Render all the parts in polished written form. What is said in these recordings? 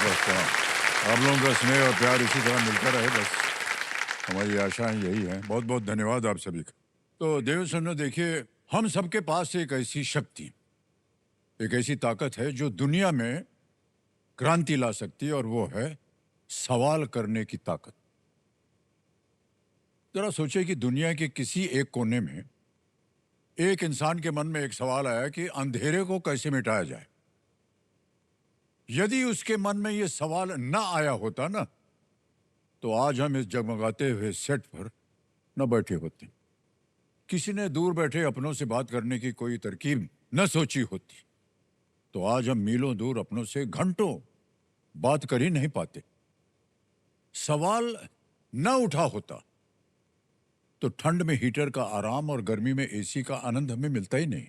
बस आप लोगों का स्नेह और प्यार इसी तरह मिलता रहे, बस हमारी आशाएं यही हैं। बहुत बहुत धन्यवाद आप सभी का। तो देव सुनो, देखिए, हम सबके पास एक ऐसी शक्ति, एक ऐसी ताकत है जो दुनिया में क्रांति ला सकती है, और वो है सवाल करने की ताकत। जरा सोचिए कि दुनिया के किसी एक कोने में एक इंसान के मन में एक सवाल आया कि अंधेरे को कैसे मिटाया जाए। यदि उसके मन में यह सवाल न आया होता ना, तो आज हम इस जगमगाते हुए सेट पर न बैठे होते, किसी ने दूर बैठे अपनों से बात करने की कोई तरकीब न सोची होती, तो आज हम मीलों दूर अपनों से घंटों बात कर ही नहीं पाते। सवाल न उठा होता तो ठंड में हीटर का आराम और गर्मी में एसी का आनंद हमें मिलता ही नहीं।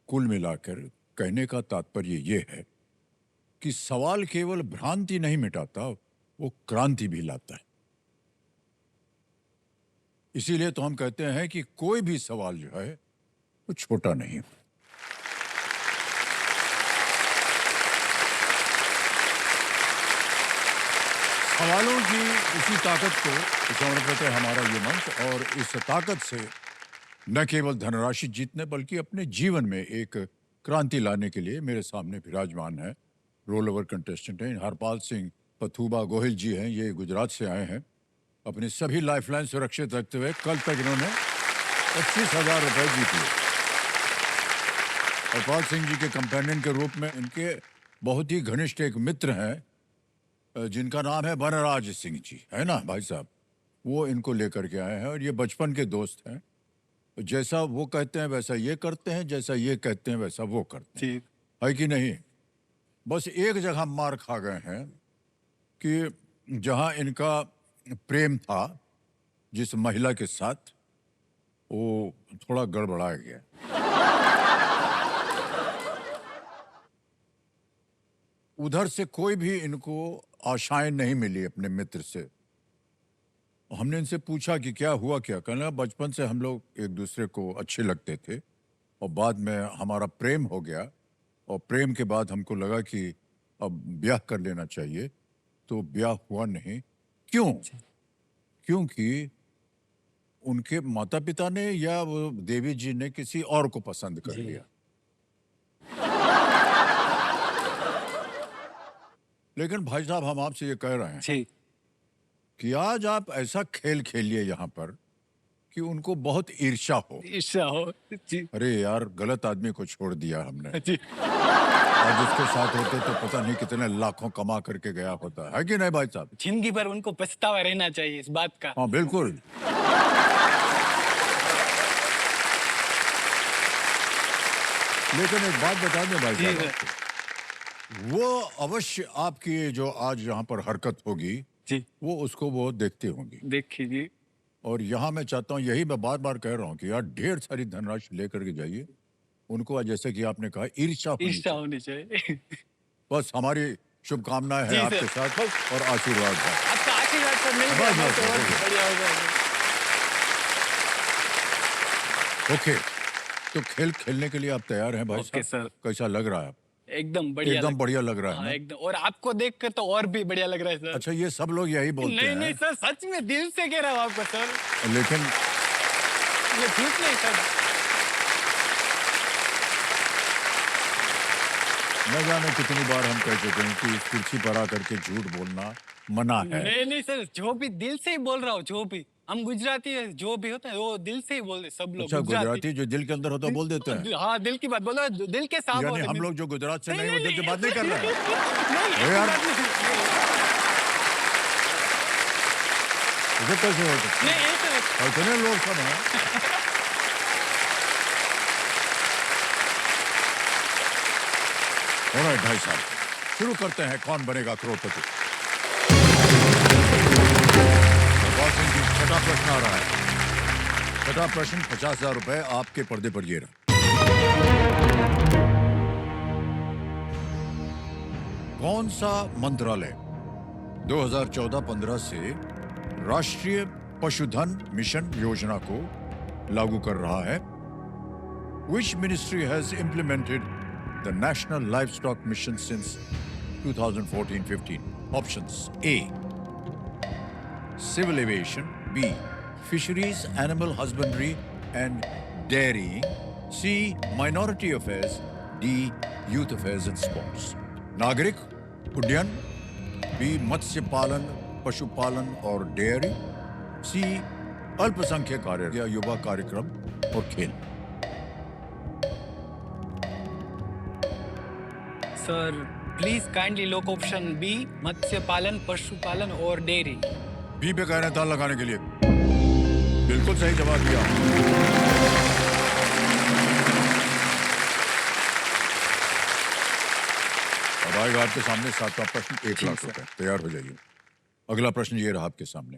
कुल मिलाकर कहने का तात्पर्य यह है कि सवाल केवल भ्रांति नहीं मिटाता, वो क्रांति भी लाता है। इसीलिए तो हम कहते हैं कि कोई भी सवाल जो है वो छोटा नहीं। सवालों की इसी ताकत को समर्पित है हमारा ये मंच, और इस ताकत से न केवल धनराशि जीतने बल्कि अपने जीवन में एक क्रांति लाने के लिए मेरे सामने विराजमान है रोल ओवर कंटेस्टेंट हैं हरपाल सिंह पथुबा गोहिल जी हैं। ये गुजरात से आए हैं। अपनी सभी लाइफलाइन सुरक्षित रखते हुए कल तक इन्होंने 25,000 रुपए जीत लिए। हरपाल सिंह जी के कंपेनियन के रूप में इनके बहुत ही घनिष्ठ एक मित्र हैं जिनका नाम है वनराज सिंह जी, है ना भाई साहब? वो इनको लेकर के आए हैं, और ये बचपन के दोस्त हैं। जैसा वो कहते हैं वैसा ये करते हैं, जैसा ये कहते हैं वैसा वो करते हैं, है कि नहीं? बस एक जगह मार खा गए हैं कि जहां इनका प्रेम था जिस महिला के साथ, वो थोड़ा गड़बड़ा गया। उधर से कोई भी इनको आशाएं नहीं मिली अपने मित्र से। हमने इनसे पूछा कि क्या हुआ, क्या? कहना बचपन से हम लोग एक दूसरे को अच्छे लगते थे, और बाद में हमारा प्रेम हो गया, और प्रेम के बाद हमको लगा कि अब ब्याह कर लेना चाहिए, तो ब्याह हुआ नहीं। क्यों? क्योंकि उनके माता पिता ने या वो देवी जी ने किसी और को पसंद कर लिया। लेकिन भाई साहब, हम आपसे ये कह रहे हैं कि आज आप ऐसा खेल खेलिए यहाँ पर कि उनको बहुत ईर्ष्या हो। ईर्ष्या हो जी। अरे यार, गलत आदमी को छोड़ दिया हमने जी। आज उसके साथ होते तो पता नहीं कितने लाखों कमा करके गया होता, है कि नहीं भाई साहब? जिंदगी भर उनको पछतावा रहना चाहिए इस बात का। हाँ बिल्कुल। लेकिन एक बात बता दें भाई साहब, वो अवश्य आपकी जो आज यहाँ पर हरकत होगी जी, वो उसको वो देखते होंगे। देखिए जी। और यहाँ मैं चाहता हूँ, यही मैं बार बार कह रहा हूँ कि यार ढेर सारी धनराशि लेकर के जाइए उनको, जैसे कि आपने कहा ईर्ष्या होनी चाहिए। बस हमारी शुभकामनाएं हैं आपके साथ, और आशीर्वाद है आपका आशीर्वाद सब मिल गया तो और बढ़िया हो जाएगा। ओके, तो खेल खेलने के लिए आप तैयार हैं भाई साहब? सर। कैसा लग रहा है? एकदम बढ़िया, एकदम बढ़िया लग रहा है ना? एकदम। और आपको देखकर तो और भी बढ़िया लग रहा है सर। अच्छा, ये सब लोग यही बोलते हैं? नहीं सर, सच में दिल से कह रहा हूँ आपको सर। लेकिन ये झूठ नहीं सर। न जाने कितनी बार हम कह चुके हैं कि इस कुर्सी पर आकर के झूठ बोलना मना है। नहीं सर, जो भी दिल से ही बोल रहा हूँ। जो भी हम गुजराती है, जो भी होता है वो दिल से ही बोलते सब लोग। अच्छा, गुजराती जो दिल के अंदर होता है बोल देते हैं? हाँ, दिल की बात बोलो, दिल के साफ यानी होते हम हैं। लोग जो गुजरात से नहीं वो दिल की बात नहीं कर रहे हैं? नहीं यार, ऐसी बात इसे कैसे हो सकता है? नहीं, ऐसे इतने लोग सब हैं। ऑलराइट भाई साहब, शुरू करते हैं कौन बनेगा करोड़पति। छठा प्रश्न आ रहा है। छठा प्रश्न 50,000 रुपए आपके पर्दे पर ये रहा। कौन सा मंत्रालय 2014-15 से राष्ट्रीय पशुधन मिशन योजना को लागू कर रहा है? Which ministry has implemented the National Livestock Mission since 2014-15. Options: A. Civil aviation. B. Fisheries, animal husbandry and dairying. C. Minority affairs. D. Youth affairs and sports. नागरिक उड्डयन. B. मत्स्य पालन, पशुपालन और डेयरी. C. अल्पसंख्यक कार्य या युवा कार्यक्रम और खेल. Sir please kindly lock option B, मत्स्य पालन, पशुपालन और डेयरी. बी पे कह रहे हैं ताल लगाने के लिए. बिल्कुल सही जवाब दिया. अब आएगा आपके सामने 7वां प्रश्न, 1 लाख रुपए. तैयार हो जाइए. अगला प्रश्न ये रहा आपके सामने.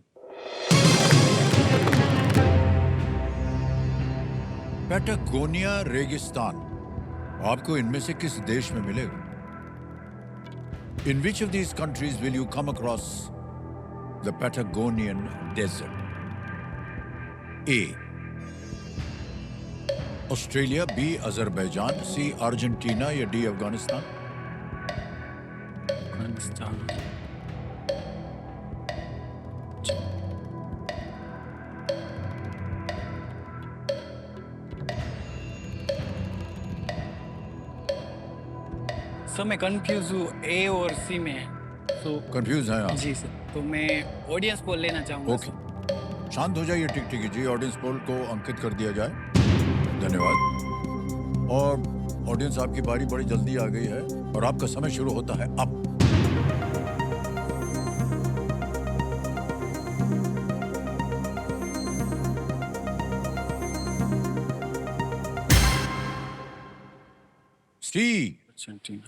पैटागोनिया रेगिस्तान आपको इनमें से किस देश में मिलेगा? In which of these countries will you come across the Patagonian desert? A. Australia. B. Azerbaijan. C. Argentina या D. Afghanistan. अफगानिस्तान. सर मैं कंफ्यूज हूँ ए और सी में. तो कंफ्यूज हैं आप? जी सर, तो मैं ऑडियंस पोल लेना चाहूँगा. ओके, शांत हो जाइए. टिक कीजिए. ऑडियंस पोल को अंकित कर दिया जाए. धन्यवाद. और ऑडियंस आपकी बारी बड़ी जल्दी आ गई है और आपका समय शुरू होता है अब. सी. अर्जेंटीना.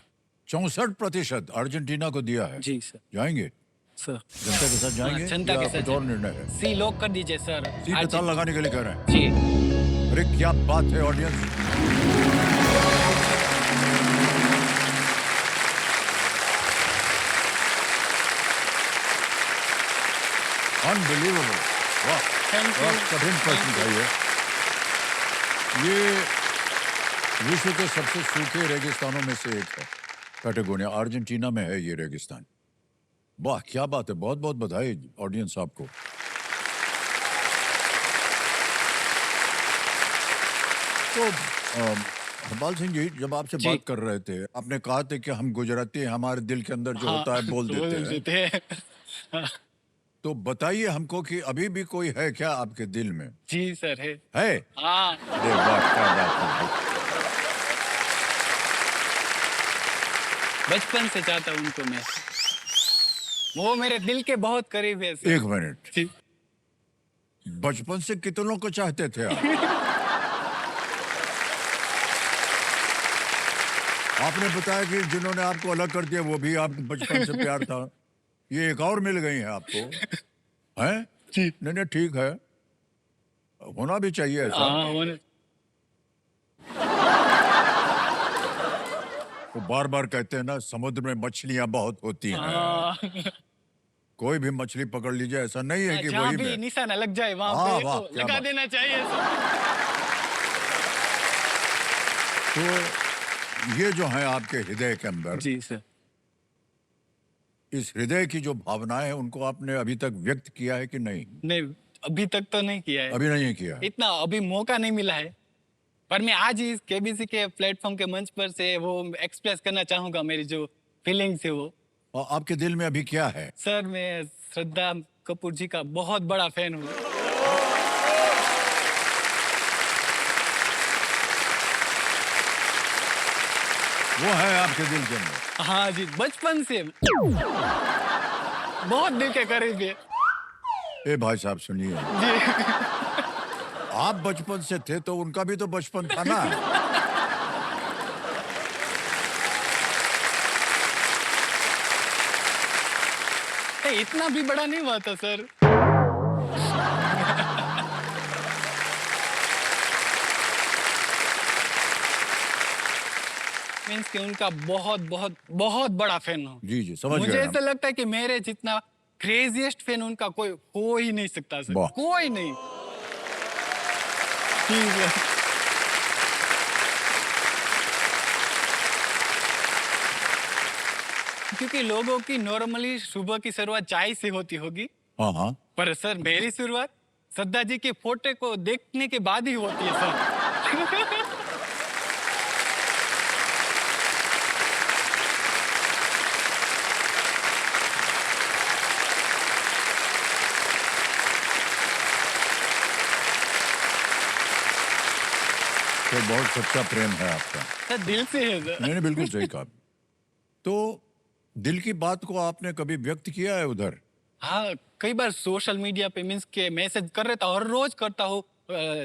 64% अर्जेंटीना को दिया है. जी सर. जाएंगे सर जनता के साथ जाएंगे जनता या के कुछ साथ और निर्णय है? सी लॉक कर दीजिए सर. सी पे ताल लगाने के लिए कह रहे हैं. जी. अरे क्या बात है ऑडियंस. अनबिलीवेबल. वाह, थैंक यू. कठिन प्रश्न था ये. ये विश्व के सबसे सूखे रेगिस्तानों में से एक है. पैटागोनिया अर्जेंटीना में है ये रेगिस्तान. वाह क्या बात है. बहुत बहुत बधाई ऑडियंस आपको. तो हरपाल सिंह जी, जब आपसे जी. बात कर रहे थे आपने कहा था कि हम गुजराती हैं, हमारे दिल के अंदर जो होता है बोल देते हैं. तो बताइए हमको कि अभी भी कोई है क्या आपके दिल में? जी सर है. है? हाँ. अरे वाह क्या बात है. बचपन से चाहता हूँ उनको मैं. वो मेरे दिल के बहुत करीब है सर. 1 मिनट. जी. बचपन से कितनों को चाहते थे आप? आपने बताया कि जिन्होंने आपको अलग कर दिया वो भी आपको बचपन से प्यार था. ये एक और मिल गई है आपको. हैं? जी. नहीं नहीं ठीक है, होना भी चाहिए ऐसा. हाँ होने. वो बार बार कहते हैं ना समुद्र में मछलियां बहुत होती हैं. हाँ. कोई भी मछली पकड़ लीजिए, ऐसा नहीं है कि जहाँ वही भी में. निशाना लग जाए वहाँ हाँ, पे वाह, तो क्या लगा बात. देना चाहिए सर. तो ये जो है आपके हृदय के अंदर, जी सर. इस हृदय की जो भावनाएं हैं उनको आपने अभी तक व्यक्त किया है कि नहीं? नहीं अभी तक तो नहीं किया है. अभी नहीं किया. इतना अभी मौका नहीं मिला है. पर मैं आज ही इस केबीसी के प्लेटफॉर्म के मंच पर से वो एक्सप्रेस करना चाहूंगा मेरी जो फीलिंग्स है वो. और आपके दिल में अभी क्या है? सर मैं श्रद्धा कपूर जी का बहुत बड़ा फैन हूँ. वो है आपके दिल के अंदर. हाँ जी, बचपन से बहुत दिल के करीब है. ए भाई साहब सुनिए, जी. आप बचपन से थे तो उनका भी तो बचपन था ना. इतना भी बड़ा नहीं हुआ था सर. मीन्स कि उनका बहुत बहुत बहुत बड़ा फैन हूँ. जी जी समझ मुझे गए ऐसा हम. लगता है कि मेरे जितना क्रेजीएस्ट फैन उनका कोई हो ही नहीं सकता सर. वाह. कोई नहीं. ठीक है. क्योंकि लोगों की नॉर्मली सुबह की शुरुआत चाय से होती होगी, हाँ हाँ। पर सर मेरी शुरुआत श्रद्धा जी के फोटो को देखने के बाद ही होती है सर। तो बहुत सच्चा प्रेम है आपका। सर दिल से है सर। मैंने बिल्कुल सही कहा। तो दिल की बात को आपने कभी व्यक्त किया है उधर? हाँ, कई बार सोशल मीडिया पे मीन्स के मैसेज कर रहा था, हर रोज करता हूँ।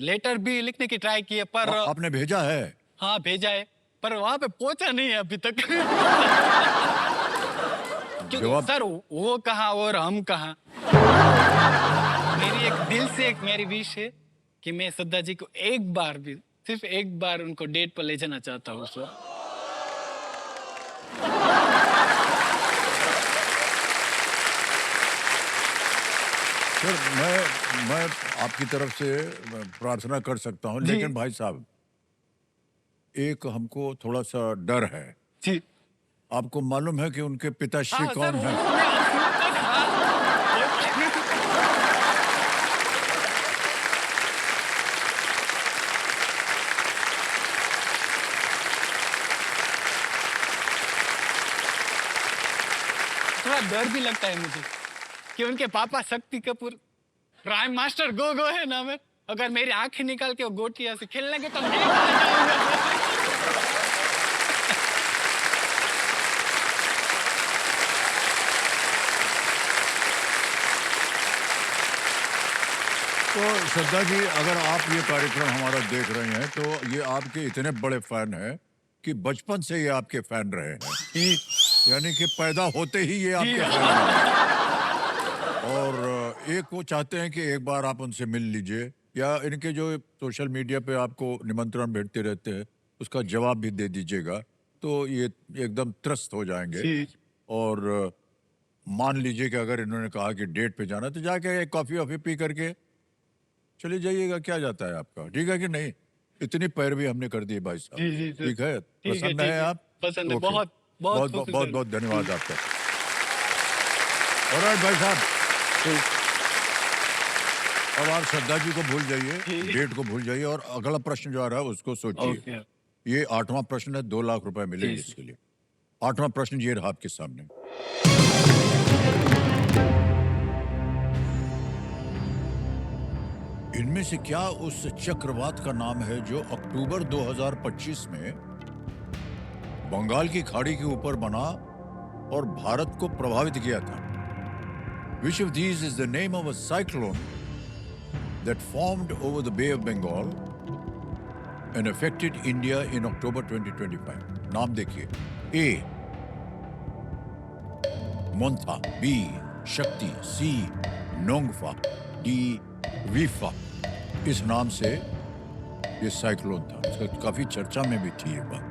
लेटर भी लिखने की ट्राई की है, पर आपने भेजा है? हाँ भेजा है, पर वहां पे पहुंचा नहीं है अभी तक। क्योंकि जवाब सर वो कहाँ और हम कहाँ। मेरी एक दिल से एक मेरी विश है कि मैं श्रद्धा जी को एक बार भी, सिर्फ एक बार उनको डेट पर ले जाना चाहता हूँ सर। सर मैं आपकी तरफ से प्रार्थना कर सकता हूँ, जी। लेकिन भाई साहब एक हमको थोड़ा सा डर है। जी आपको मालूम है कि उनके पिताश्री हाँ कौन सर, है? थोड़ा डर भी लगता है मुझे कि उनके पापा शक्ति कपूर प्राइम मास्टर गो गो है नाम है। अगर मेरी आंखें निकाल के वो गोटियां से खेलने लगे तो मैं कहाँ जाऊंगा। तो श्रद्धा जी, अगर आप ये कार्यक्रम हमारा देख रहे हैं तो ये आपके इतने बड़े फैन हैं कि बचपन से ये आपके फैन रहे हैं, यानी कि पैदा होते ही ये आपके फैन हैं। और एक वो चाहते हैं कि एक बार आप उनसे मिल लीजिए, या इनके जो सोशल मीडिया पे आपको निमंत्रण भेजते रहते हैं उसका जवाब भी दे दीजिएगा, तो ये एकदम त्रस्त हो जाएंगे। जी। और मान लीजिए कि अगर इन्होंने कहा कि डेट पे जाना, तो जाके एक कॉफी वॉफी पी करके चले जाइएगा, क्या जाता है आपका, ठीक है कि नहीं? इतनी पैरवी हमने कर दी भाई साहब। जी जी सर। ठीक है, पसंद है आप? पसंद है, ओके। बहुत बहुत बहुत खुश बहुत हूं बहुत सर। बहुत धन्यवाद आपका। ऑलराइट भाई साहब, अब आप श्रद्धा जी को भूल जाइए, जी। डेट को भूल जाइए, और अगला प्रश्न जो आ रहा है उसको सोचिए। ओके। ये 8वां प्रश्न है, 2 लाख रुपए मिलेंगे जी, जी। इसके लिए। 8वां प्रश्न ये रहा आपके सामने। इनमें से क्या उस चक्रवात का नाम है जो अक्टूबर 2025 में बंगाल की खाड़ी के ऊपर बना और भारत को प्रभावित किया था? Which of these is the name of a cyclone that formed over the Bay of Bengal and affected India in October 2025? नाम देखिए। A. Montha, B. शक्ति, C. नोंगफा, D. वीफा। इस नाम से ये साइक्लोन था, इसका काफी चर्चा में भी थी ये बात।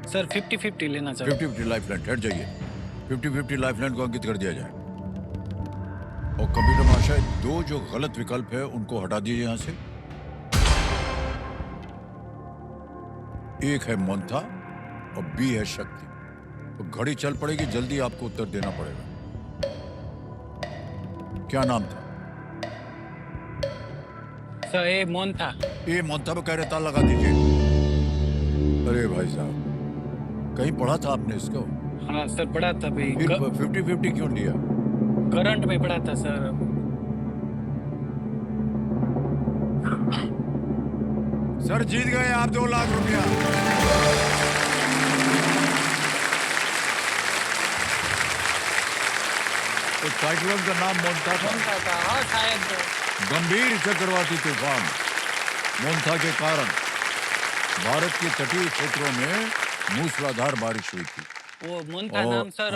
सर 50-50 लेना चाहता हूँ। 50-50 लाइफ लाइन, हट जाइए। 50-50 लाइफ लाइन को अंकित कर दिया जाए। और कंप्यूटर महाशय, 2 जो गलत विकल्प है उनको हटा दीजिए यहां से। एक है मोन्था और बी है शक्ति। तो घड़ी चल पड़ेगी, जल्दी आपको उत्तर देना पड़ेगा। क्या नाम था? सर ए मोन था। ये मोन्था पे कह रहे, ताला लगा दीजिए। अरे भाई साहब, कहीं पढ़ा था आपने इसको? हाँ सर पढ़ा था भाई। फिर 50-50 क्यों लिया? करंट में पढ़ा था सर। सर जीत गए आप 2 लाख रुपया। तो साइक्लोन का नाम मोन्था था। मोन्था था, हाँ शायद। गंभीर चक्रवाती तूफान मोन्था के कारण भारत के तटीय क्षेत्रों में मूसलाधार बारिश हुई थी। वो मोन्था और- नाम सर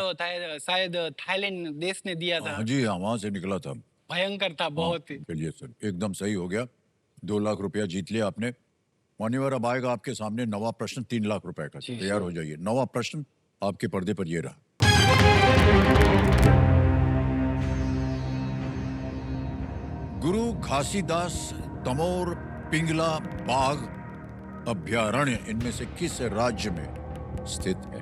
शायद थाईलैंड देश ने दिया था। हाँ जी हाँ, वहां से निकला था। भयंकर था बहुत ही। चलिए सर, एकदम सही हो गया। 2 लाख रुपया जीत लिया आपने। मान्यवर, अब आएगा आपके सामने नवा प्रश्न 3 लाख रुपए का। जी, तैयार सर। हो जाइए। नवा प्रश्न आपके पर्दे पर ये रहा। गुरु घासीदास तमोर पिंगला बाघ अभ्यारण्य इनमें से किस राज्य में स्थित है?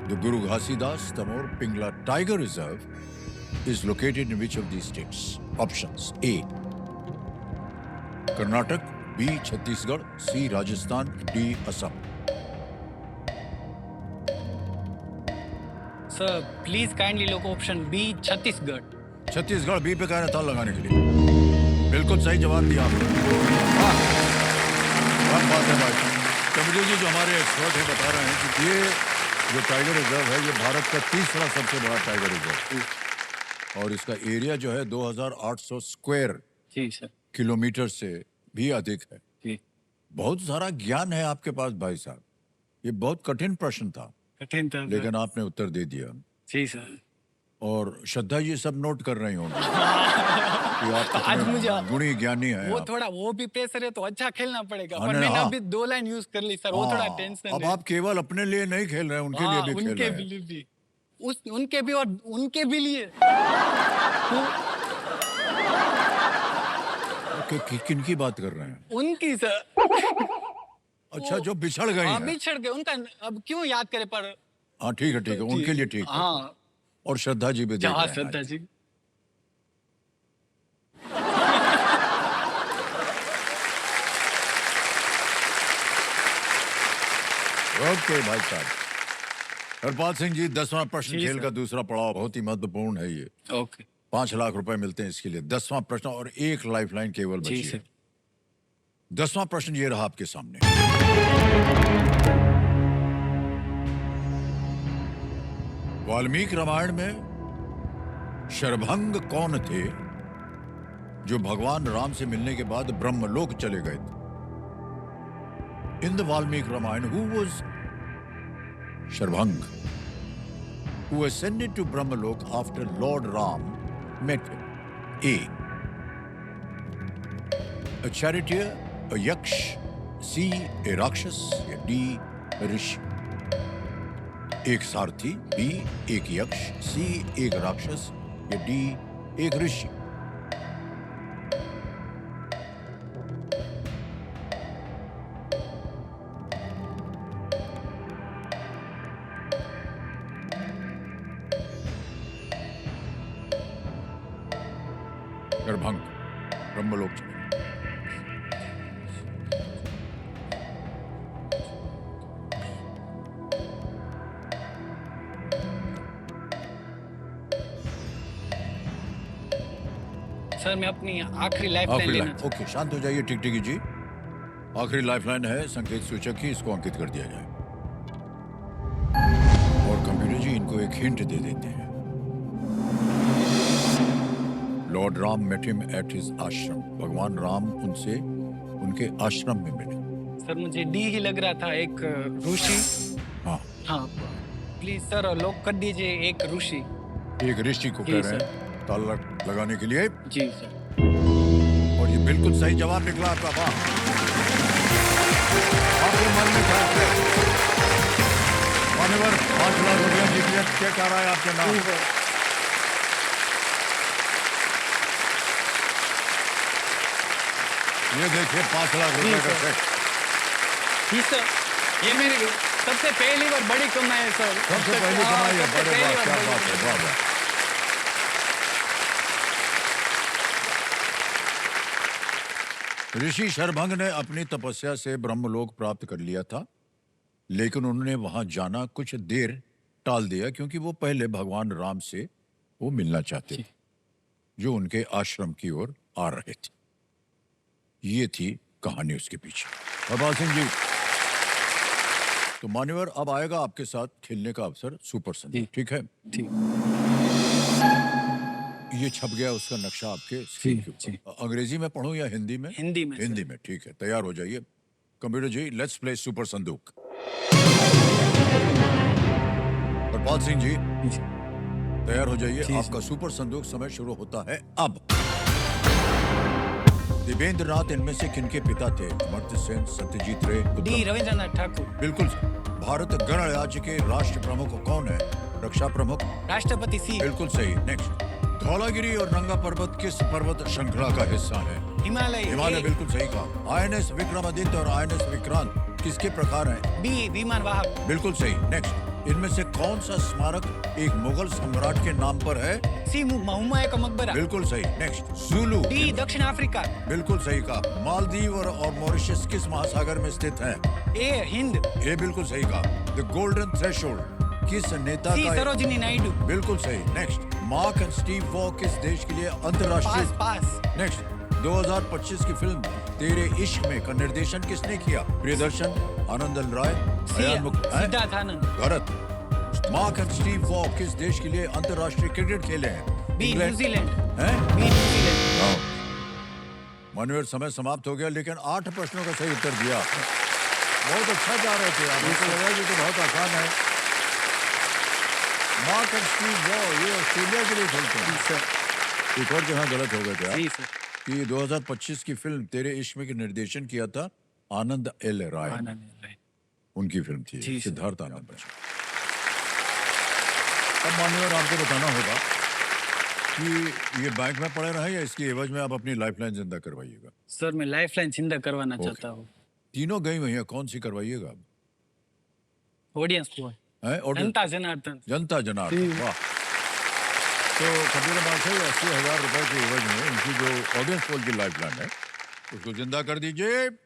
The Guru Ghasidas Tamor Pingla tiger reserve is located in which of the states? Options: A Karnataka, B Chhattisgarh, C Rajasthan, D Assam. Sir please kindly lock option B Chhattisgarh. Chhattisgarh B पे कह रहे ताल लगाने के लिए। बिल्कुल सही जवाब दिया आपने। वाह, क्या बात है भाई। कमजोर जी जो हमारे एक्सपर्ट हैं बता रहे हैं कि ये जो टाइगर रिजर्व है ये भारत का तीसरा सबसे बड़ा टाइगर रिजर्व है और इसका एरिया जो है 2800 स्क्वायर जी सर। किलोमीटर से भी अधिक है। जी बहुत सारा ज्ञान है आपके पास भाई साहब। ये बहुत कठिन प्रश्न था कठिन था सर। लेकिन आपने उत्तर दे दिया। जी सर। और श्रद्धा जी सब नोट कर रही होंगी कि आप तो आज कितने मुझे गुणी ज्ञानी है वो आप। थोड़ा वो भी प्रेशर है तो अच्छा खेलना पड़ेगा। हाँ, पर नहीं, मैंने हाँ। अभी 2 लाइन यूज कर ली सर, वो थोड़ा हाँ, टेंशन अब है। आप केवल अपने लिए नहीं खेल रहे हैं, उनके लिए भी खेल उनके रहे हैं। लिए भी उनके भी और उनके भी लिए। किन की बात कर रहे हैं? उनकी सर। अच्छा, जो बिछड़ गई हैं। बिछड़ गए उनका अब क्यों याद करे पर। हाँ ठीक है, उनके लिए ठीक है। हाँ और श्रद्धा जी भी देख हाँ रहे हैं। श्रद्धा जी। ओके भाई साहब। हरपाल सिंह जी, 10वां प्रश्न जी खेल सर। का दूसरा पड़ाव बहुत ही महत्वपूर्ण है ये। ओके 5 लाख रुपए मिलते हैं इसके लिए। 10वां प्रश्न और एक लाइफलाइन केवल जी बची है। सर। 10वां प्रश्न ये रहा आपके सामने। वाल्मीकि रामायण में शरभंग कौन थे जो भगवान राम से मिलने के बाद ब्रह्मलोक चले गए थे? In the Valmiki Ramayana who was Sharabhanga who ascended to Brahmalok after Lord Ram met him? A. A charioteer, a yaksh, C. A rakshas, या D. A rishi. एक सारथी, B. एक यक्ष, C. एक राक्षस, या D. एक ऋषि। शरभंग ब्रह्मलोक चले। सर मैं अपनी आखिरी लाइफ लाइन आखिरी लेना लाइन। ओके, शांत हो जाइए टिकटिकी जी। आखिरी लाइफलाइन है, संकेत सूचक ही, इसको अंकित कर दिया जाए। और कंप्यूटर जी इनको एक हिंट दे देते हैं। Lord Ram met him at his ashram. भगवान राम उनसे उनके आश्रम में मिले। सर मुझे डी ही लग रहा था, एक ऋषि। हाँ, हाँ प्लीज सर लॉक कर दीजिए, एक ऋषि। एक ऋषि को जी, कह रहे सर। हैं ताला लगाने के लिए। जी सर। और ये बिल्कुल सही जवाब निकला आपका। वाह, आपके मन में क्या है? मान्यवर, 5 लाख रुपया जीत लिया। चेक आ रहा है आपके नाम। ये देखिए 5 लाख रुपए का चेक। जी सर, ये मेरी सबसे पहली बार बड़ी कमाई है सर। सबसे पहली कमाई है। सबसे बड़े पहली वाह, बार क्या बड़ी बात है। वाह वाह। ऋषि शरभंग ने अपनी तपस्या से ब्रह्मलोक प्राप्त कर लिया था, लेकिन उन्होंने वहां जाना कुछ देर टाल दिया क्योंकि वो पहले भगवान राम से वो मिलना चाहते थे जो उनके आश्रम की ओर आ रहे थे। ये थी कहानी उसके पीछे। हरपाल सिंह जी, तो मान्यवर अब आएगा आपके साथ खेलने का अवसर सुपर संदीप, ठीक है? ठीक। ये छप गया उसका नक्शा आपके स्क्रीन के जी। ऊपर। अंग्रेजी में पढ़ूं या हिंदी में? हिंदी में, हिंदी में, ठीक है। तैयार हो जाइए computer ji. Let's play super Sandook. Harpal Singh ji, तैयार हो जाइए, जी, आपका सुपर संदूक समय शुरू होता है अब। देवेंद्र नाथ इनमें से किनके पिता थे? अमर्त्य सेन, सत्यजीत रे, डी उत्तम। रविंद्रनाथ ठाकुर। बिल्कुल। भारत गणराज्य के राष्ट्र प्रमुख कौन है? रक्षा प्रमुख। राष्ट्रपति सी। बिल्कुल सही। नेक्स्ट, धौलागिरी और नंगा पर्वत किस पर्वत श्रृंखला का हिस्सा है? हिमालय। हिमालय, बिल्कुल सही कहा। आईएनएस विक्रमादित्य और आईएनएस विक्रांत किसके प्रकार हैं? बी विमान वाहक। बिल्कुल सही। नेक्स्ट, इनमें से कौन सा स्मारक एक मुगल सम्राट के नाम पर है? सी हुमायूं का मकबरा। बिल्कुल सही। Next, Zulu. डी दक्षिण अफ्रीका। बिल्कुल सही कहा। मालदीव और मॉरिशस किस महासागर में स्थित है? ए हिंद। ये बिल्कुल सही कहा। द गोल्डन थ्रेशोल्ड किस नेता सी का? सरोजिनी नायडू। बिल्कुल सही। Next, mark and Steve Waugh किस देश के लिए अंतर्राष्ट्रीय? पास। नेक्स्ट, 2025 की फिल्म तेरे इश्क में का निर्देशन किसने किया? प्रियदर्शन, आनंदन राय, अयान मुख- हैं? सिद्धार्थ आनंद। गलत। मार्क एंड स्टीव वॉ किस देश के लिए अंतर्राष्ट्रीय क्रिकेट खेले हैं? B England. न्यूजीलैंड। हैं? B New Zealand. हाँ। मनोहर, समय समाप्त हो गया, लेकिन 8 प्रश्नों का सही उत्तर दिया। बहुत अच्छा जा रहे थे आप, मुझको लगा कि तो बहुत आसान है। मार्क एंड स्टीव वॉ ये ऑस्ट्रेलिया के लिए खेलते हैं। सर। एक और जहाँ गलत हो गए थे जी आप, सर। कि 2025 की फिल्म तेरे इश्क में के निर्देशन किया था आनंद एल राय। आनंद राय। उनकी फिल्म थी, जी सर। सिद्धार्थ आनंद बच्चन। अब मान्यवर, आपको बताना होगा कि ये बैंक में पड़े रहे या इसकी एवज में आप अपनी लाइफलाइन जिंदा करवाइएगा? सर मैं लाइफलाइन जिंदा करवाना चाहता हूँ। तीनों गई हुई हैं, कौन सी करवाइएगा आप? ऑडियंस को। हैं? जनता जनार्दन। जनता जनार्दन, वाह। तो कबीर बादशाह 80,000 रुपए के एवज में उनकी जो ऑडियंस पोल की लाइफलाइन है उसको जिंदा कर दीजिए। ऑडियंस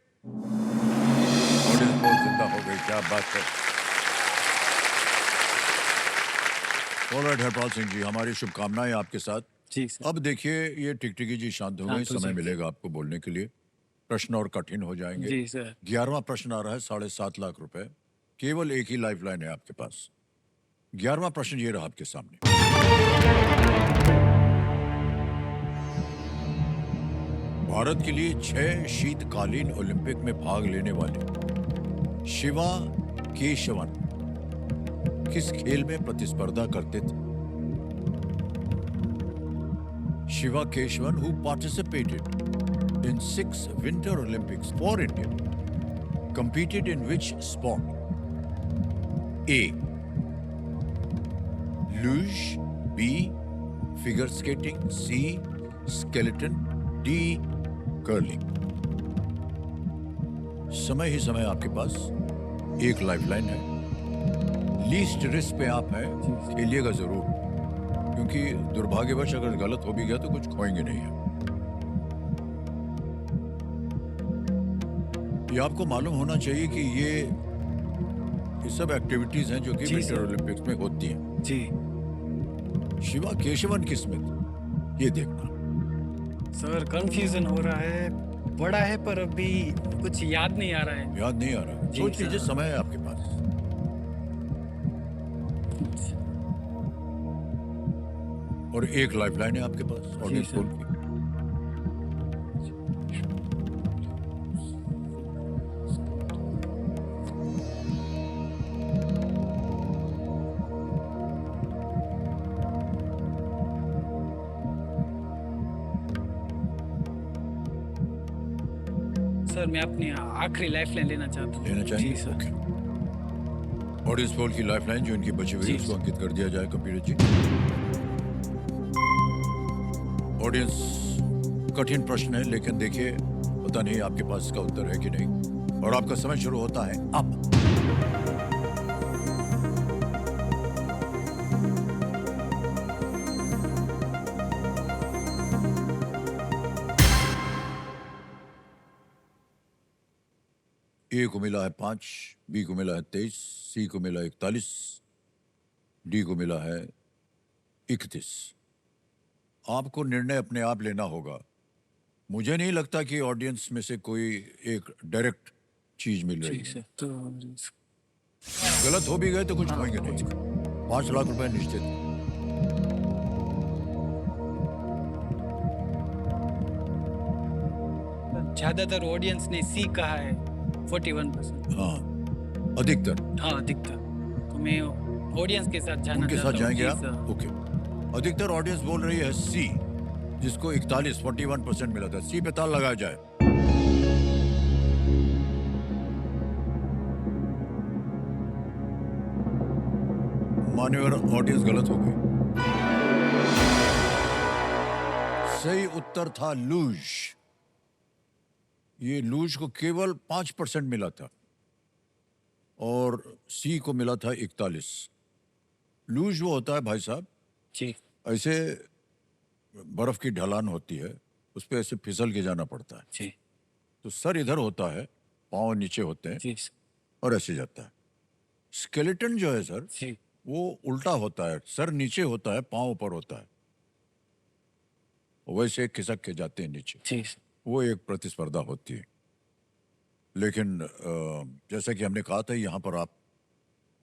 पोल जिंदा हो गई, क्या बात है। ऑलराइट हरपाल सिंह जी, हमारी शुभकामनाएं आपके साथ। जी सर। अब देखिए, ये टिकटिकी जी शांत हो गए, शांत हो समय जाइए। मिलेगा आपको बोलने के लिए। प्रश्न और कठिन हो जाएंगे। जी सर। 11वां प्रश्न आ रहा है 7.5 लाख रुपए। केवल एक ही लाइफलाइन है आपके पास। 11वां प्रश्न ये रहा आपके सामने। भारत के लिए 6 शीतकालीन ओलंपिक में भाग लेने वाले शिवा केशवन किस खेल में प्रतिस्पर्धा करते थे? Shiva Keshavan, who participated in 6 Winter Olympics for India, competed in which sport? A. Luge. B. Figure skating. C. Skeleton. D. Curling. समय ही समय आपके पास एक लाइफलाइन है। लीस्ट रिस्क पे आप हैं, खेलिएगा जरूर, क्योंकि दुर्भाग्यवश अगर गलत हो भी गया तो कुछ खोएंगे नहीं है। ये आपको मालूम होना चाहिए कि ये सब एक्टिविटीज हैं जो कि जी विंटर सर। ओलंपिक्स में होती हैं। जी शिवा केशवन किस्मत, ये देखना। सर कंफ्यूजन हो रहा है, बड़ा है पर अभी कुछ याद नहीं आ रहा है। याद नहीं आ रहा, जी सोच सर। लीजिए, समय है आपके पास। और एक लाइफलाइन है आपके पास ऑडियंस सर। पोल की। सर मैं अपनी आखिरी लाइफलाइन लेना चाहता हूँ। लेना चाहिए? जी सर। ओके। ऑडियंस पोल की लाइफलाइन जो इनकी बची हुई है जी उसको सर। अंकित कर दिया जाए कंप्यूटर जी। ऑडियंस, कठिन प्रश्न है, लेकिन देखिए पता नहीं आपके पास इसका उत्तर है कि नहीं। और आपका समय शुरू होता है अब। ए को मिला है 5, बी को मिला है 23, सी को मिला 41, डी को मिला है 31। आपको निर्णय अपने आप लेना होगा। मुझे नहीं लगता कि ऑडियंस में से कोई एक डायरेक्ट चीज मिल रही ठीक है। सर। तो गलत हो भी गए तो कुछ खोएंगे नहीं। 5 लाख रुपए निश्चित। ज्यादातर ऑडियंस ने सी कहा है, 41%। हाँ, अधिकतर हाँ अधिकतर। तो मैं ऑडियंस के साथ जाना उनके चाहता साथ हूँ। जाएंगे जी आप? सर। ओके। अधिकतर ऑडियंस बोल रही है सी, जिसको 41% मिला था। सी पे ताल लगाया जाए। मान्यवर ऑडियंस गलत हो गई। सही उत्तर था लूज। ये लूज को केवल 5% मिला था और सी को मिला था 41। लूज वो होता है भाई साहब, जी ऐसे बर्फ की ढलान होती है, उस पर ऐसे फिसल के जाना पड़ता है। जी तो सर इधर होता है, पांव नीचे होते हैं जी और ऐसे जाता है। स्केलेटन जो है सर, जी वो उल्टा होता है, सर नीचे होता है, पांव ऊपर होता है, वैसे खिसक के जाते हैं नीचे। जी वो एक प्रतिस्पर्धा होती है। लेकिन जैसा कि हमने कहा था, यहाँ पर आप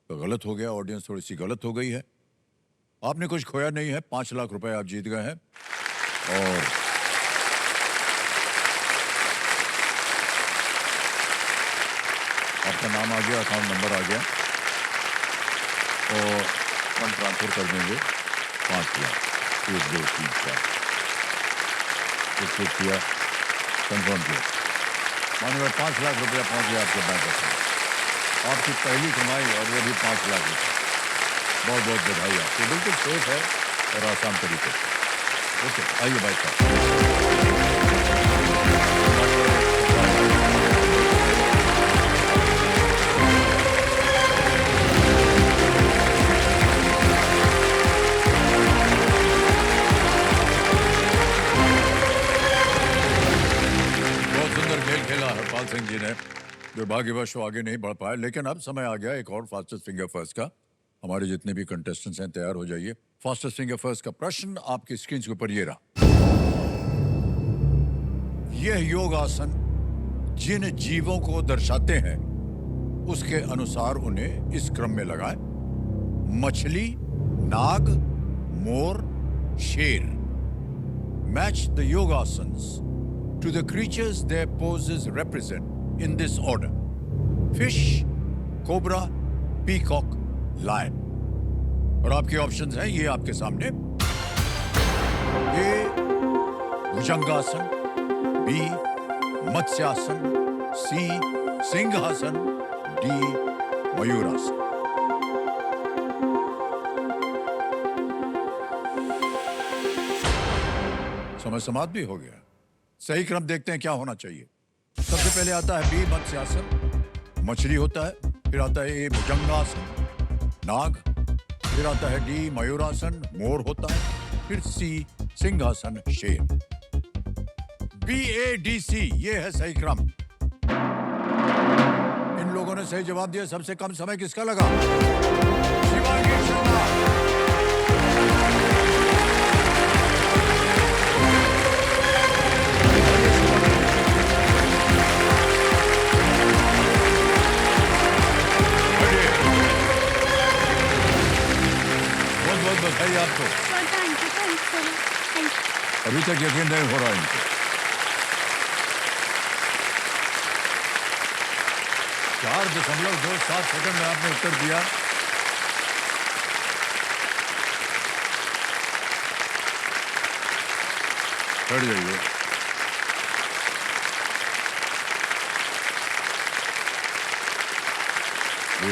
गलत हो गया, ऑडियंस थोड़ी सी गलत हो गई है। आपने कुछ खोया नहीं है, 5 लाख रुपए आप जीत गए हैं। और आपका नाम आ गया, अकाउंट नंबर आ गया और फंड ट्रांसफर कर देंगे 5 लाख। 1 2 3 4 क्लिक किया, कंफर्म किया, मानिए 5 लाख रुपया पहुंच गया आपके बैंक अकाउंट। आपकी पहली कमाई और वो भी 5 लाख रुपये। बहुत बहुत बधाई आपको। बिल्कुल सेफ है और आसान तरीके से। ओके, आइए भाई साहब। बहुत सुंदर खेल खेला हरपाल सिंह जी ने। दुर्भाग्यवश वो आगे नहीं बढ़ पाए, लेकिन अब समय आ गया एक और फास्टेस्ट फिंगर फर्स्ट का। हमारे जितने भी कंटेस्टेंट्स हैं तैयार हो जाइए। फास्टेस्ट फिंगर फर्स्ट का प्रश्न आपकी स्क्रीन के ऊपर ये रहा। यह योग आसन जिन जीवों को दर्शाते हैं, उसके अनुसार उन्हें इस क्रम में लगाएं: मछली, नाग, मोर, शेर। Match the yogasanas to the creatures their poses represent in this order: fish, cobra, peacock, lion. और आपके ऑप्शंस हैं ये आपके सामने। ए भुजंगासन, बी मत्स्यासन, सी सिंहासन, डी मयूरासन। समय समाप्त भी हो गया। सही क्रम देखते हैं क्या होना चाहिए। सबसे पहले आता है बी मत्स्यासन, मछली होता है। फिर आता है ए भुजंगासन, नाग। फिर आता है डी मयूरासन, मोर होता है। फिर सी सिंहासन, शेर। बी ए डी सी ये है सही क्रम। इन लोगों ने सही जवाब दिया। सबसे कम समय किसका लगा? शिवांगी शर्मा। बधाई आपको। अभी तक यकीन नहीं हो रहा है इनको। 4.27 सेकंड में आपने उत्तर दिया। चढ़ जाइए।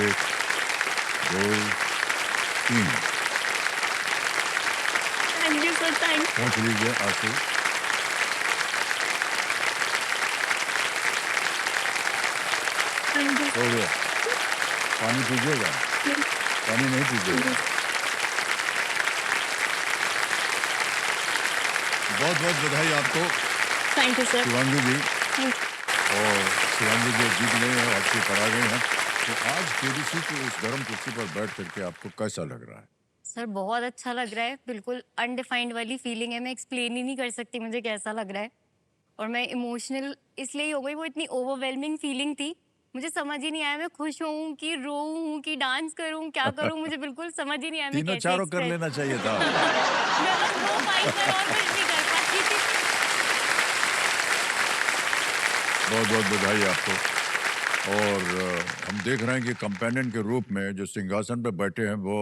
एक, दो, तीन। पहुंच लीजिए आके। हो गया। पानी पीजिएगा? पानी नहीं पीजिएगा। बहुत बहुत बधाई आपको। Thank you sir. Shivangi ji. और शिवांगी जी जीत गए हैं, आपसे पढ़ा गए हैं। तो आज केबीसी की उस गर्म कुर्सी पर बैठ करके आपको कैसा लग रहा है? सर बहुत अच्छा लग रहा है। बिल्कुल अनडिफाइंड वाली फीलिंग है। मैं एक्सप्लेन ही नहीं कर सकती मुझे कैसा लग रहा है। और मैं इमोशनल इसलिए ही हो गई, वो इतनी ओवरवेलमिंग फीलिंग थी। मुझे समझ ही नहीं आया मैं खुश हूँ कि रोऊँ कि डांस करूँ, क्या करूँ, मुझे बिल्कुल समझ ही नहीं आया मैं तीनों कैसे चारों कर express- लेना चाहिए था। मैं बस वो पाई सर और कुछ नहीं कर पाती थी। बहुत बहुत बधाई आपको। और हम देख रहे हैं कि कंपेनियन के रूप में जो सिंहासन पर बैठे हैं वो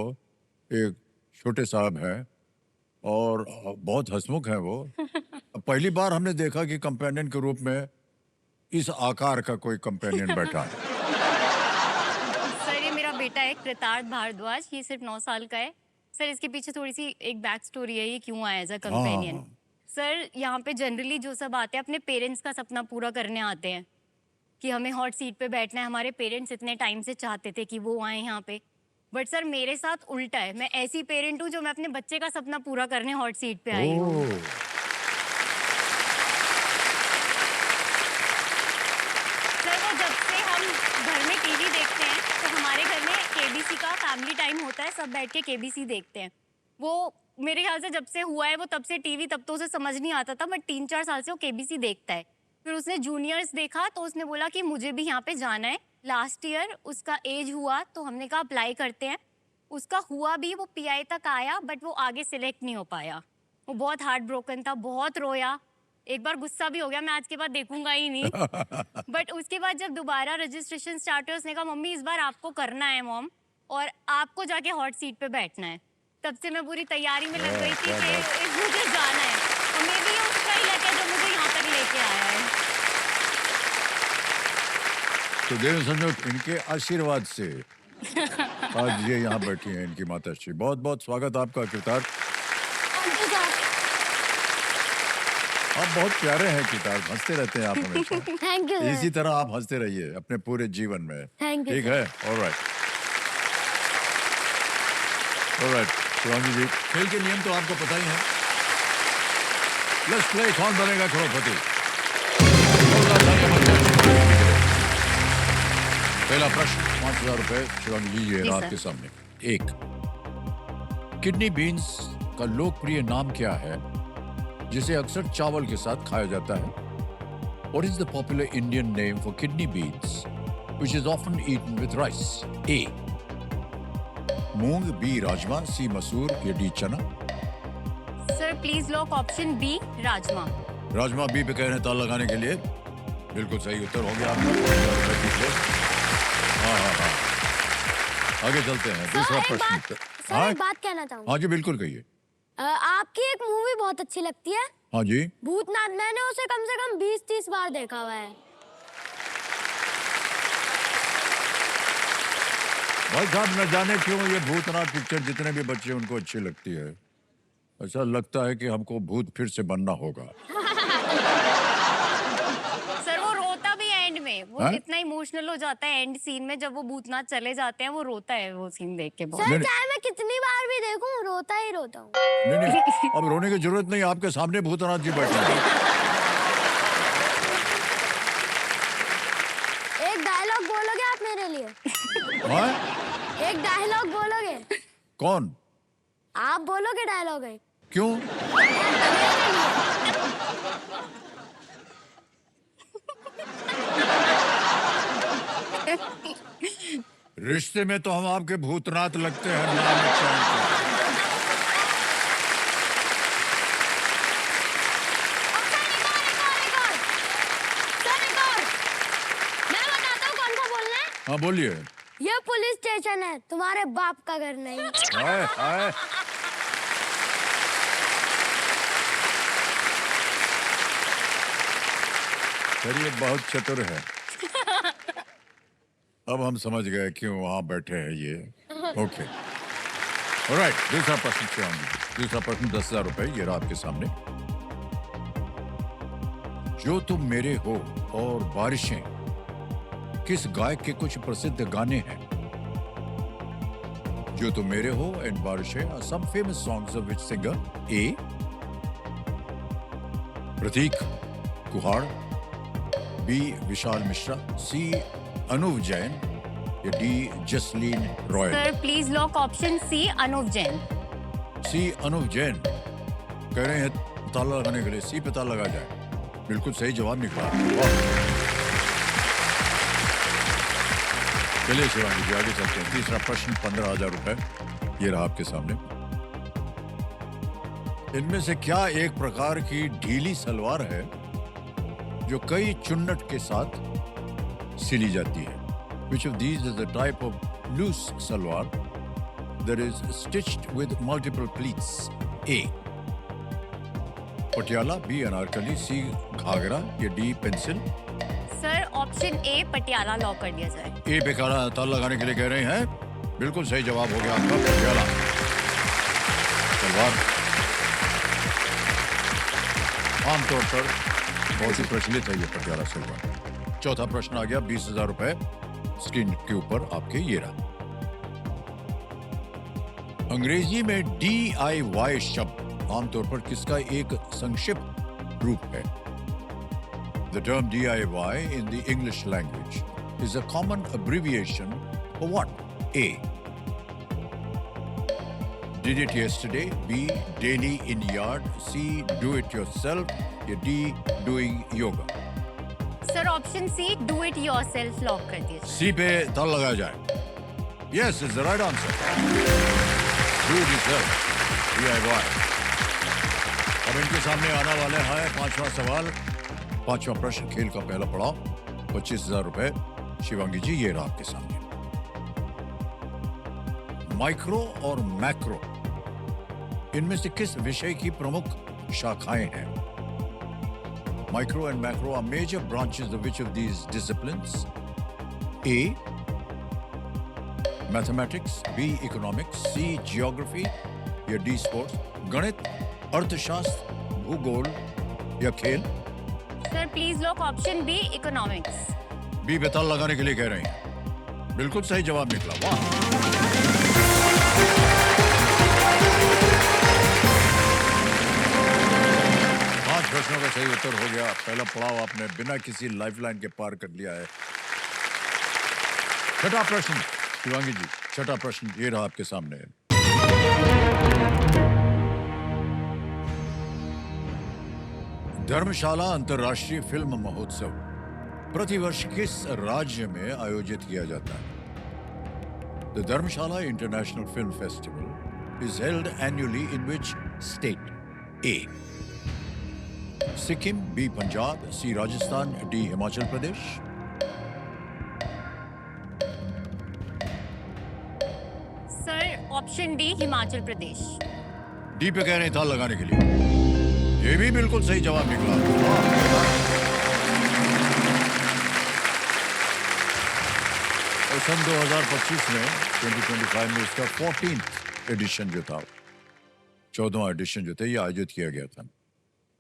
एक छोटे साहब हैं और बहुत हंसमुख है वो। पहली बार हमने देखा कि कंपेनियन के रूप में इस आकार का कोई कंपेनियन बैठा है। सर ये मेरा बेटा है कृतार्थ भारद्वाज, ये सिर्फ 9 साल का है। सर इसके पीछे थोड़ी सी एक बैक स्टोरी है, ये क्यों आया एज अ कंपेनियन। हाँ। सर यहाँ पे जनरली जो सब आते हैं अपने पेरेंट्स का सपना पूरा करने आते हैं कि हमें हॉट सीट पे बैठना है। हमारे पेरेंट्स इतने टाइम से चाहते थे कि वो आए यहाँ पे, बट सर मेरे साथ उल्टा है। मैं ऐसी पेरेंट हूँ जो मैं अपने बच्चे का सपना पूरा करने हॉट सीट पे आई हूँ। ओह, सर वो जब से हम घर में टीवी देखते हैं तो हमारे घर में केबीसी का फैमिली टाइम होता है, सब बैठ के केबीसी देखते हैं। वो मेरे ख्याल से जब से हुआ है वो तब से टीवी, तब तो उसे समझ नहीं आता था, बट 3-4 साल से वो केबीसी देखता है। फिर उसने जूनियर्स देखा तो उसने बोला कि मुझे भी यहाँ पे जाना है। लास्ट ईयर उसका एज हुआ तो हमने कहा अप्लाई करते हैं। उसका हुआ भी, वो पीआई तक आया बट वो आगे सिलेक्ट नहीं हो पाया। वो बहुत हार्ट ब्रोकन था, बहुत रोया, एक बार गुस्सा भी हो गया, मैं आज के बाद देखूंगा ही नहीं। बट उसके बाद जब दोबारा रजिस्ट्रेशन स्टार्ट हुआ उसने कहा मम्मी इस बार आपको करना है मॉम, और आपको जाके हॉट सीट पे बैठना है। तब से मैं पूरी तैयारी में लग गई थी कि मुझे जाना है, और मैं भी उसका ही लग जो मुझे यहाँ तक लेके आया है। तो देव समझो इनके आशीर्वाद से आज ये यहाँ बैठी हैं इनकी माताश्री। बहुत बहुत स्वागत आपका कृतार्थ। आप बहुत प्यारे हैं कृतार्थ, हंसते रहते हैं आप हमेशा। थैंक यू इसी तरह आप हंसते रहिए अपने पूरे जीवन में। Thank you, ठीक है, ऑलराइट ऑलराइट। शिवांगी जी, खेल के नियम तो आपको पता ही है। लेट्स प्ले कौन बनेगा करोड़पति। पहला प्रश्न 5,000 रुपए शिवांगी जी ये जी, आपके सर। सामने। एक, किडनी बीन्स का लोकप्रिय नाम क्या है जिसे अक्सर चावल के साथ खाया जाता है? What is the popular Indian name for kidney beans, which is often eaten with rice? A. Moong, B. Rajma, C. मसूर, या D. चना। Sir please lock option B rajma. Rajma B पे कह रहे हैं ताल लगाने के लिए। बिल्कुल सही उत्तर हो गया आपका। हाँ हाँ हाँ, आगे चलते हैं। दूसरा प्रश्न। सर एक बात कहना चाहूंगा। हाँ जी बिल्कुल कहिए। आपकी एक मूवी बहुत अच्छी लगती है, हाँ जी, भूतनाथ। मैंने उसे कम से कम 20-30 बार देखा हुआ है। भाई साहब न जाने क्यों ये भूतनाथ पिक्चर जितने भी बच्चे उनको अच्छी लगती है। ऐसा लगता है कि हमको भूत फिर से बनना होगा। सर वो रोता भी है एंड में, वो हाँ? इतना इमोशनल हो जाता है एंड सीन में जब वो भूतनाथ चले जाते हैं, वो रोता है वो सीन देख के बहुत। सर नहीं, चाहे मैं कितनी बार भी देखूं, रोता ही रोता हूँ। नहीं नहीं, अब रोने की जरूरत नहीं, आपके सामने भूतनाथ जी बैठे हैं। एक डायलॉग बोलोगे आप मेरे लिए? हाँ? एक डायलॉग बोलोगे? कौन? आप बोलोगे डायलॉग है? क्यों? रिश्ते में तो हम आपके भूतनाथ लगते हैं नाम अच्छा है। मैं बताता हूँ कौन सा बोलना है। हाँ बोलिए। ये पुलिस स्टेशन है, तुम्हारे बाप का घर नहीं। हाय हाय। सर ये बहुत चतुर है। अब हम समझ गए क्यों वहां बैठे हैं ये। ओके ऑलराइट, दूसरा प्रश्न शिवांगी। दूसरा प्रश्न 10,000 रुपए ये रहा आपके सामने। जो तुम मेरे हो और बारिशें किस गायक के कुछ प्रसिद्ध गाने हैं? जो तुम मेरे हो एंड बारिशें are some famous songs of which singer? A. Prateek Kuhad, B. Vishal Mishra, C. Anoop Jain, या D. Jasleen Royal. Sir please lock option C Anoop Jain. C. Anoop Jain कह रहे हैं ताला लगाने के लिए C पे ताला लगा जाए। बिल्कुल सही जवाब निकला। वाह। चलिए शिवांगी जी आगे चलते हैं। तीसरा प्रश्न 15,000 रुपए ये रहा आपके सामने। इनमें से क्या एक प्रकार की ढीली सलवार है जो कई चुन्नट के साथ सिली जाती है? Which of these is the type of loose salwar that is stitched with multiple pleats? A. Patiala, B Anarkali, C ghagra या D pencil? Sir option A Patiala lock कर दिया जाए। ए पे काला ताल लगाने के लिए कह रहे हैं। बिल्कुल सही जवाब हो गया आपका, पटियाला। सलवार आमतौर पर बहुत ही प्रचलित है ये पटियाला सलवार। चौथा प्रश्न आ गया, 20,000 रुपए स्क्रीन के ऊपर आपके ये रहा। अंग्रेजी में DIY शब्द आमतौर पर किसका एक संक्षिप्त रूप है? The term DIY in the English language is a common abbreviation for what? A. Did it yesterday. B. Daily in yard. C. Do it yourself. या D. Doing yoga. Sir option C do it yourself lock कर दिया जाए। C पे ताल लगाया जाए। Yes, is the right answer. Do it yourself. DIY. अब इनके सामने आने वाले हैं पांचवा सवाल, पांचवा प्रश्न, खेल का पहला पड़ाव, 25,000 रुपए। शिवांगी जी, ये रहा आपके सामने। माइक्रो और मैक्रो, इनमें से किस विषय की प्रमुख शाखाएं हैं? Micro and macro are major branches of which of these disciplines? A. Mathematics, B. Economics, C. Geography या D. Sports? गणित, अर्थशास्त्र, भूगोल या खेल? Sir please lock option B economics. B पे ताल लगाने के लिए कह रहे हैं। बिल्कुल सही जवाब निकला, वाह। पांच प्रश्नों का सही उत्तर हो गया। पहला पड़ाव आपने बिना किसी लाइफलाइन के पार कर लिया है। छठा प्रश्न, शिवांगी जी, छठा प्रश्न ये रहा आपके सामने है। धर्मशाला अंतर्राष्ट्रीय फिल्म महोत्सव प्रतिवर्ष किस राज्य में आयोजित किया जाता है? The Dharamshala International Film Festival is held annually in which state? A. Sikkim, B. Punjab, C. Rajasthan, D. Himachal Pradesh? Sir option D Himachal Pradesh. D पे कह रहे हैं ताल लगाने के लिए। ये भी बिल्कुल सही जवाब निकला। और सन 2025 में 2025 में इसका 14th एडिशन जो था, 14वां एडिशन जो था, ये आयोजित किया गया था।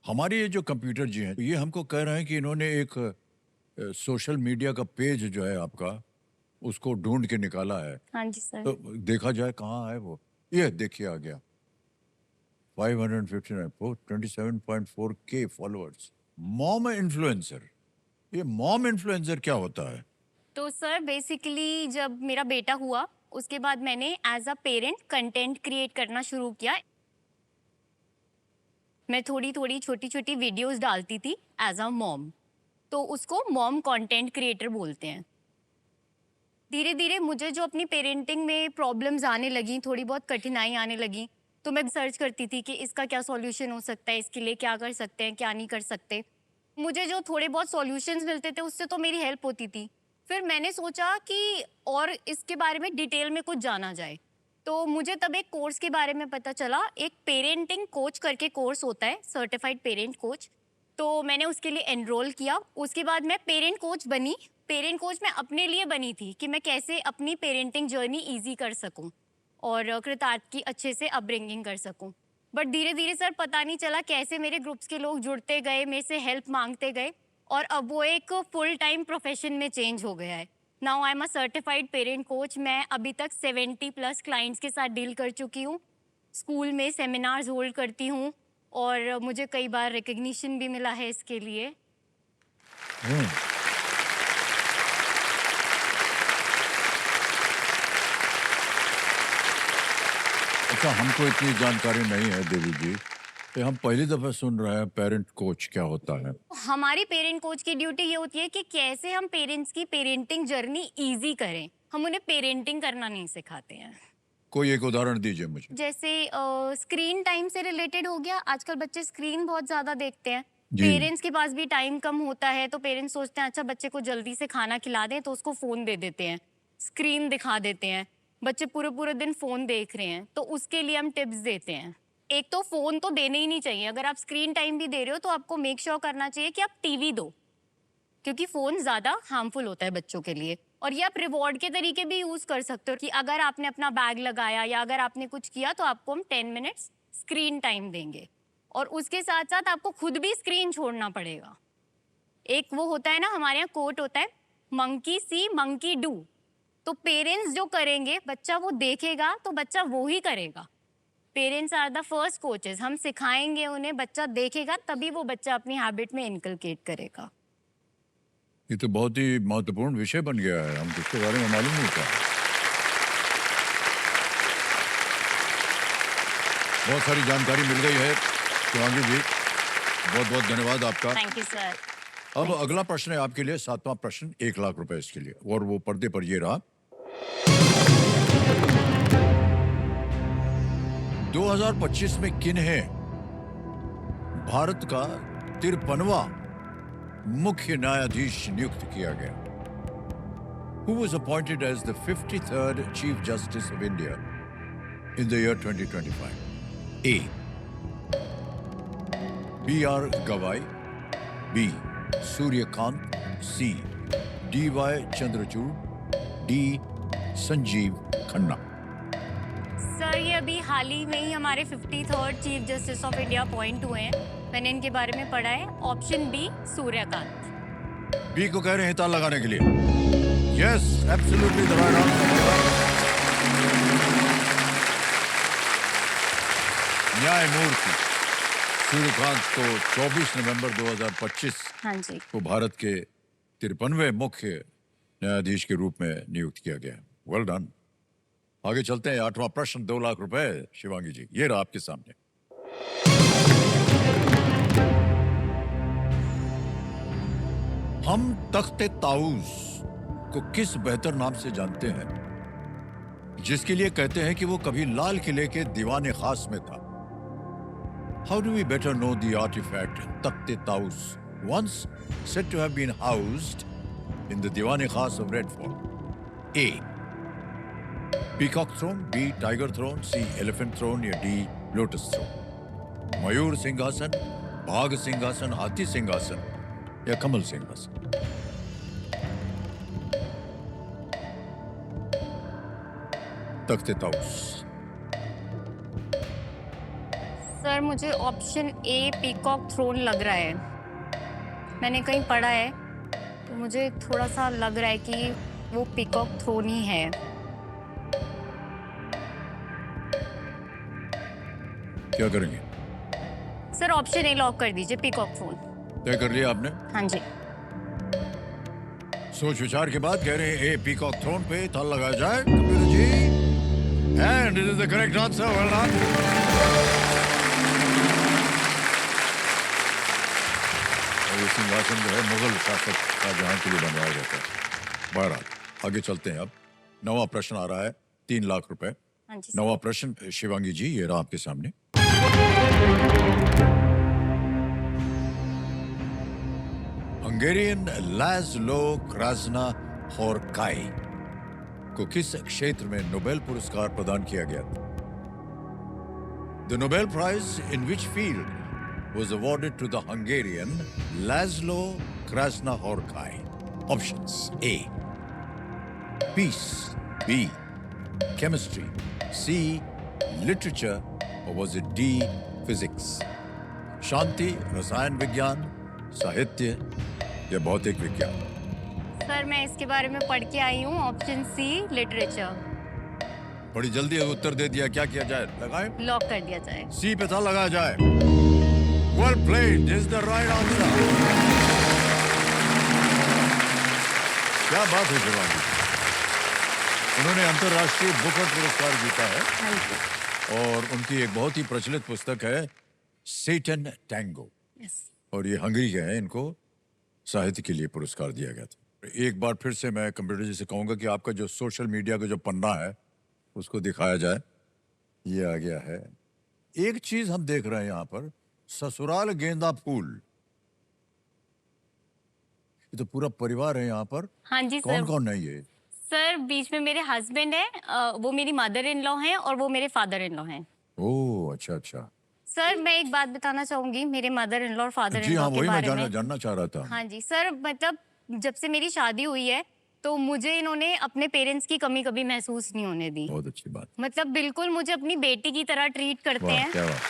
हमारे ये जो कंप्यूटर जी हैं, ये हमको कह रहे हैं कि इन्होंने एक सोशल मीडिया का पेज जो है आपका, उसको ढूंढ के निकाला है। हाँ जी सर। तो देखा जाए कहाँ है वो। ये देखिए आ गया, 559, 27.4K फॉलोअर्स। मॉम इन्फ्लुएंसर, ये मॉम इन्फ्लुएंसर क्या होता है? तो सर बेसिकली जब मेरा बेटा हुआ उसके बाद मैंने as a parent content create करना शुरू किया। मैं थोड़ी थोड़ी छोटी छोटी वीडियोस डालती थी एज अ मॉम, तो उसको मॉम कंटेंट क्रिएटर बोलते हैं। धीरे धीरे मुझे जो अपनी पेरेंटिंग में प्रॉब्लम्स आने लगी, थोड़ी बहुत कठिनाई आने लगी, तो मैं सर्च करती थी कि इसका क्या सॉल्यूशन हो सकता है, इसके लिए क्या कर सकते हैं, क्या नहीं कर सकते। मुझे जो थोड़े बहुत सॉल्यूशंस मिलते थे उससे तो मेरी हेल्प होती थी। फिर मैंने सोचा कि और इसके बारे में डिटेल में कुछ जाना जाए, तो मुझे तब एक कोर्स के बारे में पता चला। एक पेरेंटिंग कोच करके कोर्स होता है, सर्टिफाइड पेरेंट कोच। तो मैंने उसके लिए एनरोल किया। उसके बाद मैं पेरेंट कोच बनी। पेरेंट कोच मैं अपने लिए बनी थी कि मैं कैसे अपनी पेरेंटिंग जर्नी ईजी कर सकूं और कृतार्थ की अच्छे से अपब्रिंगिंग कर सकूं। बट धीरे धीरे सर पता नहीं चला कैसे मेरे ग्रुप्स के लोग जुड़ते गए, मेरे से हेल्प मांगते गए, और अब वो एक फुल टाइम प्रोफेशन में चेंज हो गया है। Now I am a certified parent coach. मैं अभी तक 70+ क्लाइंट्स के साथ डील कर चुकी हूँ। स्कूल में सेमिनार्स होल्ड करती हूँ और मुझे कई बार रिकग्निशन भी मिला है इसके लिए। अच्छा, हमको इतनी जानकारी नहीं है देवी जी, कि हम पहली दफा सुन रहे हैं पेरेंट कोच क्या होता है। हमारी पेरेंट कोच की ड्यूटी ये होती है कि कैसे हम पेरेंट्स की पेरेंटिंग जर्नी इजी करें। हम उन्हें पेरेंटिंग करना नहीं सिखाते हैं। कोई एक उदाहरण दीजिए मुझे। जैसे स्क्रीन टाइम से रिलेटेड हो गया। आजकल बच्चे स्क्रीन बहुत ज्यादा देखते हैं। जी। पेरेंट्स के पास भी टाइम कम होता है, तो पेरेंट्स सोचते हैं अच्छा बच्चे को जल्दी से खाना खिला दें, तो उसको फोन दे देते हैं, स्क्रीन दिखा देते हैं। बच्चे पूरे पूरे दिन फोन देख रहे हैं, तो उसके लिए हम टिप्स देते हैं। एक तो फोन तो देने ही नहीं चाहिए। अगर आप स्क्रीन टाइम भी दे रहे हो तो आपको मेक श्योर करना चाहिए कि आप टीवी दो, क्योंकि फोन ज्यादा हार्मफुल होता है बच्चों के लिए। और ये आप रिवॉर्ड के तरीके भी यूज कर सकते हो कि अगर आपने अपना बैग लगाया या अगर आपने कुछ किया तो आपको हम 10 मिनट्स स्क्रीन टाइम देंगे, और उसके साथ साथ आपको खुद भी स्क्रीन छोड़ना पड़ेगा। एक वो होता है ना, हमारे यहाँ कोट होता है, मंकी सी मंकी डू। तो पेरेंट्स जो करेंगे बच्चा वो देखेगा तो बच्चा वो ही करेगा। Parents are the first coaches. हम सिखाएंगे उन्हें, बच्चा देखेगा तभी वो बच्चा अपनी हैबिट में इनकलकेट करेगा। ये तो बहुत ही महत्वपूर्ण विषय बन गया है, हम इसके बारे में मालूम नहीं था। बहुत सारी जानकारी मिल गई है शिवांगी जी, बहुत बहुत धन्यवाद आपका। Thank you sir. अब अगला प्रश्न है आपके लिए, 7वां प्रश्न, 1 लाख रुपए इसके लिए, और वो पर्दे पर ये रहा। 2025 में किन्हें भारत का 53वां मुख्य न्यायाधीश नियुक्त किया गया? Who was appointed as the 53rd Chief Justice of India in the year 2025? A. B.R. Gavai. B. Suryakant. C. D.Y. Chandrachud. D. Sanjeev Khanna. Sir ये अभी हाल ही में ही हमारे 53rd chief justice of India appoint हुए हैं। मैंने इनके बारे में पढ़ा है। Option B Suryakant. बी को कह रहे हैं ताल लगाने के लिए। Yes, absolutely the right answer. न्यायमूर्ति सूर्यकांत को 24 नवंबर 2025 हाँ जी। को भारत के 53वें मुख्य न्यायाधीश के रूप में नियुक्त किया गया। Well done. आगे चलते हैं, 8वां प्रश्न, 2 लाख रुपए शिवांगी जी, ये रहा आपके सामने। हम तख्ते ताऊस को किस बेहतर नाम से जानते हैं, जिसके लिए कहते हैं कि वो कभी लाल किले के दीवाने खास में था? How do we better know the artifact Takhte Taus, once said to have been housed in the दीवाने खास of Red Fort? A. Peacock throne, B. Tiger throne, C. Elephant throne या D. Lotus throne? मयूर सिंहासन, बाघ सिंहासन, हाथी सिंहासन या कमल सिंहासन? तख्ते ताऊस। सर मुझे ऑप्शन ए पीकॉक थ्रोन लग रहा है। मैंने कहीं पढ़ा है तो मुझे थोड़ा सा लग रहा है कि वो पीकॉक थ्रोन ही है। क्या करेंगे? सर ऑप्शन ए लॉक कर दीजिए, पीकॉक थ्रोन। तय कर लिया आपने? हाँ जी। सोच विचार के बाद कह रहे हैं ए पीकॉक थ्रोन पे ताल लगाया जाए computer ji, and it is the correct answer. Well done. और ये सिंहासन जो है मुगल शासक शाहजहां के लिए बनवाया जाता है। बहरहाल आगे चलते हैं। अब 9वां प्रश्न आ रहा है, 3 लाख रुपए। हाँ जी। 9वां प्रश्न शिवांगी जी, ये रहा आपके सामने। हंगेरियन लाज़्लो क्रास्नाहोरकाई को किस क्षेत्र में नोबेल पुरस्कार प्रदान किया गया था? The Nobel Prize in which field was awarded to the Hungarian Laszlo Krasznahorkai? Options: A. Peace. B. Chemistry. C. Literature. Or was it D. Physics? शांति, रसायन विज्ञान, साहित्य या भौतिक विज्ञान? सर मैं इसके बारे में पढ़ के आई हूँ। Option C literature. बड़ी जल्दी उत्तर दे दिया, क्या किया जाए? लगाएं? लॉक कर दिया जाए। सी पे था लगाया जाए। Well played, this is the right answer. क्या बात है शिवांगी, उन्होंने अंतर्राष्ट्रीय बुकर पुरस्कार जीता है। हाँ जी। और उनकी एक बहुत ही प्रचलित पुस्तक है सेटन टैंगो, यस। और ये हंगरी के हैं, इनको साहित्य के लिए पुरस्कार दिया गया था। एक बार फिर से मैं कंप्यूटर जी से कहूंगा कि आपका जो सोशल मीडिया का जो पन्ना है उसको दिखाया जाए। ये आ गया है। एक चीज हम देख रहे हैं यहाँ पर, ससुराल गेंदा फूल। ये तो पूरा परिवार है यहाँ पर। हाँ जी कौन सर। कौन है ये? सर बीच में मेरे हस्बैंड है, वो मेरी मदर इन लॉ हैं और वो मेरे फादर इन लॉ हैं। ओह अच्छा अच्छा। सर मैं एक बात बताना चाहूंगी मेरे मदर इन लॉ और फादर जी इन हाँ, लॉ के वही मैं बारे में। जानना चाह रहा था। हाँ जी सर, मतलब जब से मेरी शादी हुई है तो मुझे इन्होंने अपने पेरेंट्स की कमी कभी महसूस नहीं होने दी। बहुत अच्छी बात। मतलब बिल्कुल मुझे अपनी बेटी की तरह ट्रीट करते वाह, हैं। क्या बात।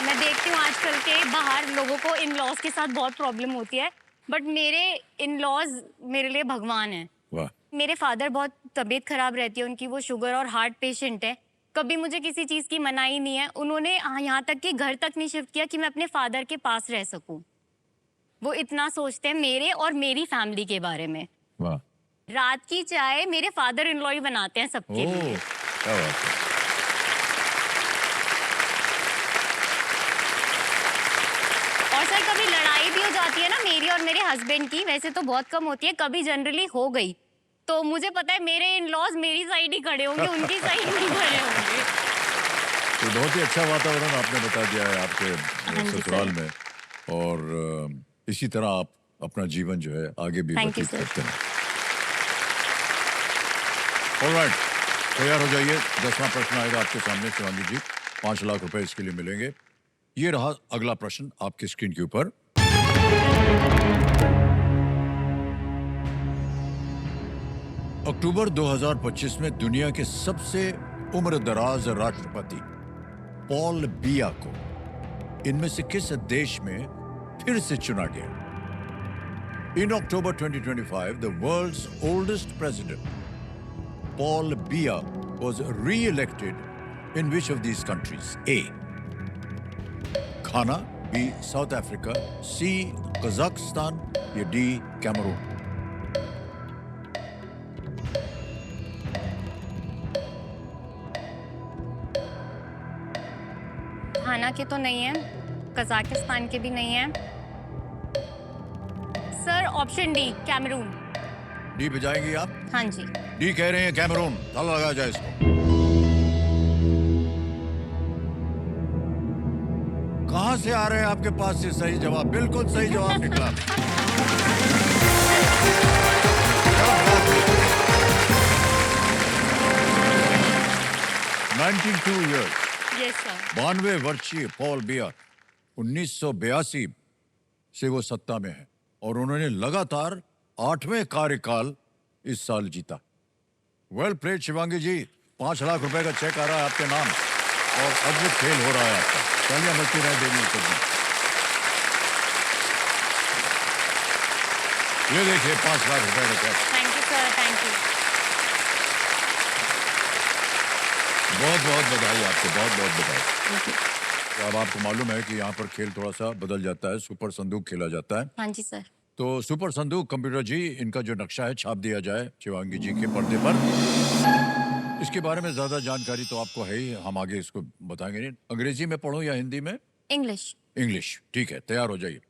मैं देखती हूँ आजकल के बाहर लोगों को इन लॉज के साथ बहुत प्रॉब्लम होती है, बट मेरे इन लॉज मेरे लिए भगवान है। वाह, मेरे फादर बहुत तबीयत खराब रहती है उनकी, वो शुगर और हार्ट पेशेंट है। कभी मुझे किसी चीज़ की मनाही नहीं है। उन्होंने यहाँ तक कि घर तक नहीं शिफ्ट किया कि मैं अपने फादर के पास रह सकूं। वो इतना सोचते हैं मेरे और मेरी फैमिली के बारे में। वाह। रात की चाय मेरे फादर इन लॉ ही बनाते हैं सबके ओह, लिए। क्या बात है। और सर कभी लड़ाई भी हो जाती है ना मेरी और मेरे हस्बैंड की, वैसे तो बहुत कम होती है, कभी जनरली हो गई तो मुझे पता है मेरे इन लॉज मेरी साइड ही खड़े होंगे, उनकी साइड नहीं खड़े होंगे। तो बहुत ही अच्छा वातावरण आपने बता दिया है आपके हाँ जी, ससुराल सर। में। और इसी तरह आप अपना जीवन जो है आगे भी Thank you, व्यतीत sir. करते हैं। ऑलराइट, तैयार हो जाइए। 10वां प्रश्न आएगा आपके सामने शिवांगी जी। 5 लाख रुपए इसके लिए मिलेंगे। ये रहा अगला प्रश्न आपकी स्क्रीन के ऊपर। अक्टूबर 2025 में दुनिया के सबसे उम्रदराज राष्ट्रपति पॉल बिया को इनमें से किस देश में फिर से चुना गया? In October 2025, the world's oldest president, Paul Biya, was re-elected in which of these countries? A. Ghana, B. South Africa, C. Kazakhstan, या D. Cameroon? घाना के तो नहीं है, कजाकिस्तान के भी नहीं है। Sir option D, Cameroon. D पे जाएंगी आप? हाँ जी। डी कह रहे हैं कैमरून। ताला लगा जाए इसको। कहां से आ रहे हैं आपके पास ये सही जवाब? बिल्कुल सही जवाब निकला। 92 years, यस सर। 92 वर्षीय पॉल बिया 1982 से वो सत्ता में है और उन्होंने लगातार 8वें कार्यकाल इस साल जीता। वेल प्लेड शिवांगी जी। 5 लाख रुपए का चेक आ रहा है आपके नाम और अद्भुत खेल हो रहा है आपका। तालियां बजती रहे डेनियल को भी। ये देखिए 5 लाख रुपए का cheque. Thank you sir, thank you. बहुत बहुत बधाई आपको, बहुत बहुत बधाई। तो अब आपको मालूम है कि यहाँ पर खेल थोड़ा सा बदल जाता है, सुपर संदूक खेला जाता है। हाँ जी सर। तो सुपर संदूक कंप्यूटर जी, इनका जो नक्शा है छाप दिया जाए शिवांगी जी के पर्दे पर। इसके बारे में ज्यादा जानकारी तो आपको है ही, हम आगे इसको बताएंगे नहीं। अंग्रेजी में पढ़ूं या हिंदी में? इंग्लिश। इंग्लिश, ठीक है। तैयार हो जाइए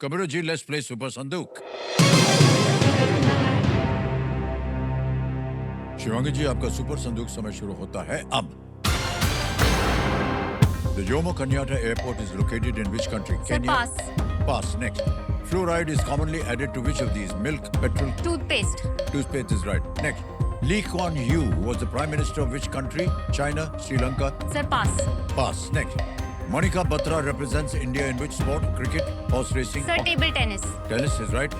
computer ji, let's play super Sandook. Shivangi जी, आपका सुपर संदूक समय शुरू होता है अब। The Jomo Kenyatta Airport is located in which country? Sir pass. Pass. Next. Fluoride is commonly added to which of these? Milk, petrol, toothpaste. toothpaste is right. Next. Lee Kuan Yew was the prime minister of which country? China, Sri Lanka? Sir pass. Pass. Next. Monica Batra represents India in which sport? Cricket, horse racing? Sir table tennis. Tennis is right.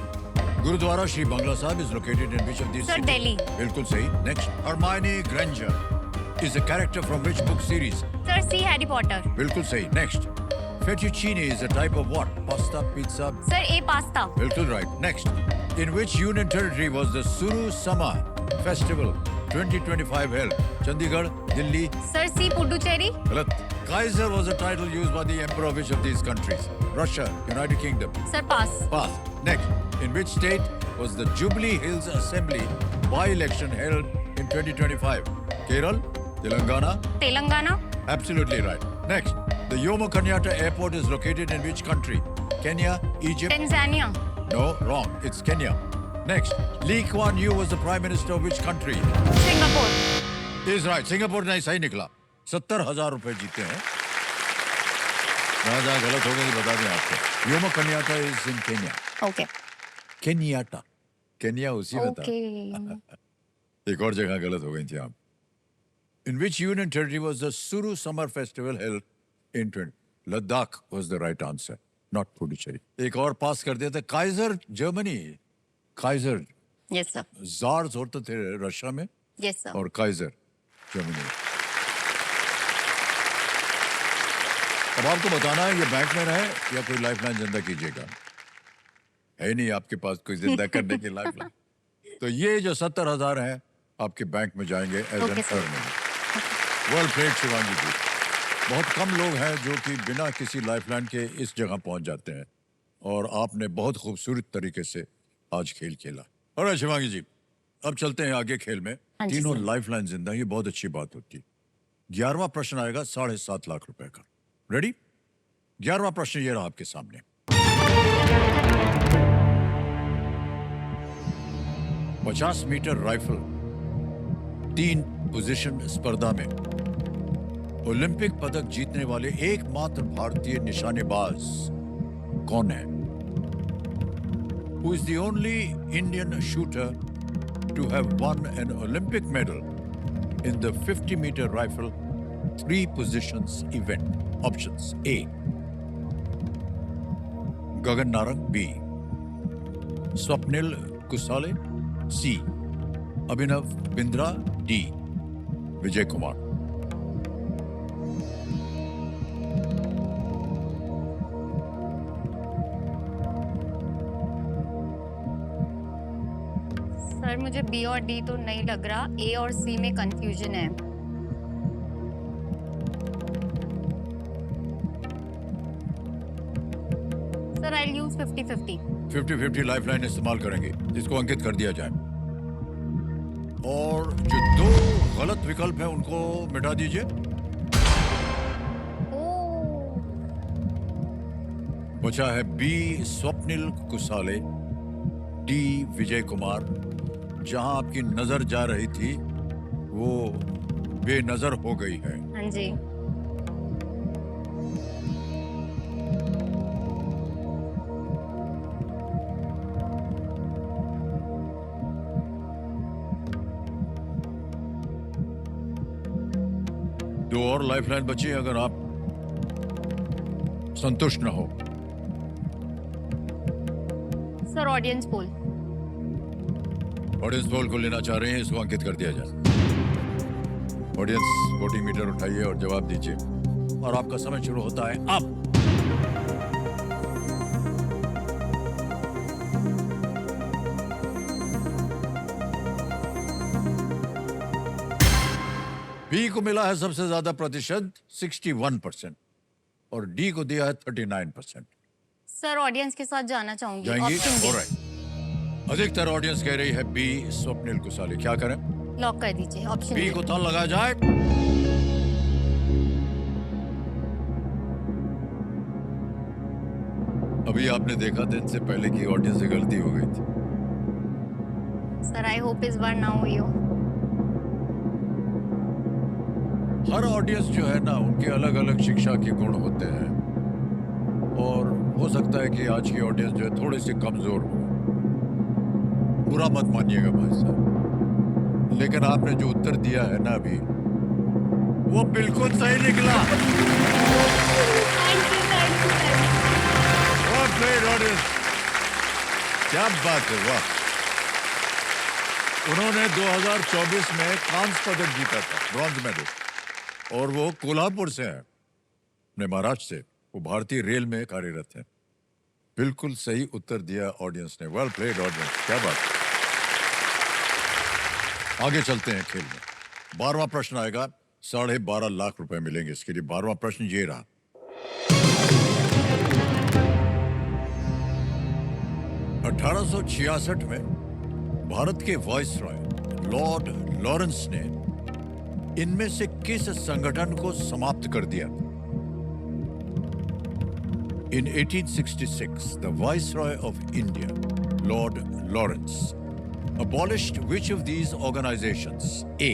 Gurudwara Shri Bangla Sahib is located in which of these Sir, cities? Delhi. बिल्कुल सही. Next. Hermione Granger is a character from which book series? Sir C Harry Potter. बिल्कुल सही. Next. Fettuccine is a type of what? Pasta, pizza? Sir A pasta. बिल्कुल right. Next. In which union territory was the Suru Sama Festival 2025 held? Chandigarh, Delhi? Sir सी पुडुचेरी। गलत. Kaiser was a title used by the emperor of which of these countries? Russia, United Kingdom? Sir pass. Pass. Next. In which state was the Jubilee Hills Assembly by-election held in 2025? Kerala? Telangana? Telangana. Absolutely right. Next. The Jomo Kenyatta Airport is located in which country? Kenya? Egypt? टेंजानिया। No, wrong. It's Kenya. Next. Lee Kuan Yew was the prime minister of which country? Singapore. Is right. Singapore नहीं, सही निकला। 70,000 रुपए जीते हैं। जहाँ गलत हो गई बता दें आपको। Jomo Kenyatta is in Kenya. Okay. Kenyatta. Kenya उसी में था। ओके। एक और जगह गलत हो गई थी आप। In which union territory was the Suru Summer Festival held in 20? Ladakh was the right answer, not Puducherry. एक और पास कर दिया था, Kaizer Germany, Kaizer yes sir, jars होते थे रशिया में यस सर। और काइजर जर्मनी। अब आपको बताना है ये बैंक में रहे या कोई लाइफलाइन जिंदा कीजिएगा। है नहीं आपके पास कोई जिंदा करने की लाइफलाइन, तो ये जो 70,000 है आपके बैंक में जाएंगे as an Okay, sir. Earning. Well played Shivangi ji. बहुत कम लोग हैं जो कि बिना किसी लाइफलाइन के इस जगह पहुंच जाते हैं और आपने बहुत खूबसूरत तरीके से आज खेल खेला। और शिवांगी जी, अब चलते हैं आगे खेल में। हाँ जी, तीनों सर। लाइफलाइन जिंदा, ये बहुत अच्छी बात होती है। 11वां प्रश्न आएगा 7.5 लाख रुपए का। रेडी? 11वां प्रश्न ये रहा आपके सामने। 50 मीटर राइफल 3 पोजीशन स्पर्धा में ओलंपिक पदक जीतने वाले एकमात्र भारतीय निशानेबाज कौन है? Who is the only Indian shooter to have won an Olympic medal in the 50-meter rifle 3 positions event? Options: A. Gagan Narang. B. Swapnil Kusale. C. Abhinav Bindra. D. Vijay Kumar. Sir मुझे B और D तो नहीं लग रहा, ए और सी में confusion है। Sir I use 50-50। 50-50 lifeline इस्तेमाल करेंगे, जिसको अंकित कर दिया जाए। और जो 2 गलत विकल्प हैं उनको मिटा दीजिए। बचा है बी स्वप्निल कुसाले, डी विजय कुमार। जहां आपकी नजर जा रही थी वो बेनजर हो गई है। हाँ जी। दो और लाइफलाइन बची है, अगर आप संतुष्ट न हो। Sir audience poll. Audience poll को लेना चाह रहे हैं, इसको अंकित कर दिया जाए। ऑडियंस 40 मीटर उठाइए और जवाब दीजिए, और आपका समय शुरू होता है अब। बी को मिला है सबसे ज्यादा प्रतिशत 61% और डी को दिया है 39%। सर ऑडियंस के साथ जाना चाहूंगी। जाएंगी? Option D. ऑलराइट। अधिकतर ऑडियंस कह रही है बी स्वप्निल कुसाले। क्या करें? लॉक कर दीजिए ऑप्शन बी डी। को ताल लगाया जाए। अभी आपने देखा था इनसे पहले की ऑडियंस से गलती हो गई थी। सर आई होप इस बार ना हुई हो। हर ऑडियंस जो है ना, उनके अलग अलग शिक्षा के गुण होते हैं और हो सकता है कि आज की ऑडियंस जो है थोड़ी सी कमजोर हो। बुरा मत मानिएगा भाई साहब, लेकिन आपने जो उत्तर दिया है ना अभी, वो बिल्कुल सही निकला। Well played, audience. क्या बात है, वाह। उन्होंने 2024 में कांस्य पदक जीता था, ब्रॉन्ज मेडल, और वो कोल्हापुर से हैं, अपने महाराष्ट्र से। वो भारतीय रेल में कार्यरत है। बिल्कुल सही उत्तर दिया ऑडियंस ने। वेल प्लेड ऑडियंस, क्या बात। आगे चलते हैं खेल में। 12वां प्रश्न आएगा, 12.5 लाख रुपए मिलेंगे इसके लिए। 12वां प्रश्न ये रहा। 1866 में भारत के वाइसरॉय लॉर्ड लॉरेंस ने इनमें से किस संगठन को समाप्त कर दिया? In 1866, the Viceroy of India, Lord Lawrence, abolished which of these organizations? A.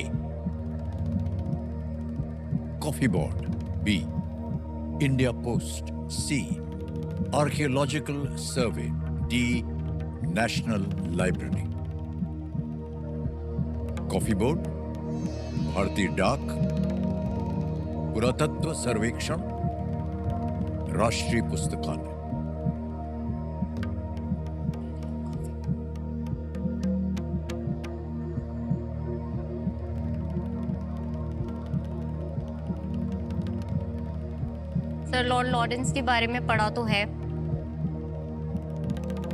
Coffee Board. B. India Post. C. Archaeological Survey. D. National Library. Coffee Board, भारतीय डाक, पुरातत्व सर्वेक्षण, राष्ट्रीय पुस्तकालय। सर लॉर्ड लॉरेंस के बारे में पढ़ा तो है,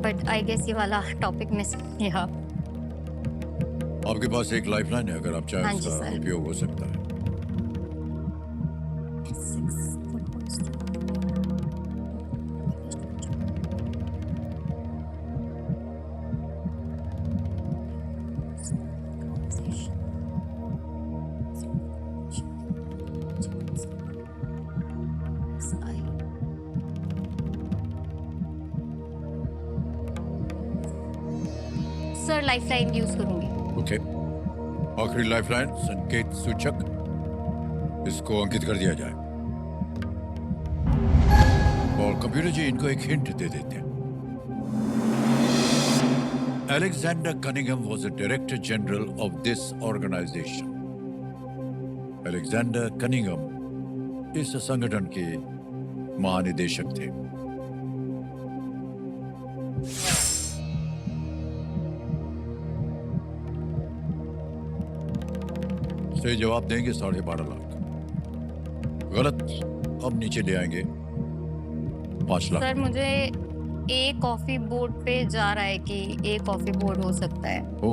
बट आई गेस ये वाला टॉपिक मिस किया। आपके पास एक लाइफलाइन है, अगर आप चाहें हाँ जी, उसका सर। उपयोग हो सकता है। सर लाइफलाइन यूज करूंगी। ओके, आखिरी लाइफलाइन संकेत सूचक, इसको अंकित कर दिया जाए। और कंप्यूटर जी इनको एक हिंट दे देते हैं। Alexander Cunningham was the Director General of this organization. Alexander Cunningham इस संगठन के महानिदेशक थे। सही जवाब देंगे 12.5 लाख। गलत, अब नीचे ले आएंगे 5 लाख। सर मुझे ए कॉफी बोर्ड पे जा रहा है कि ए कॉफी बोर्ड हो सकता है। ओ,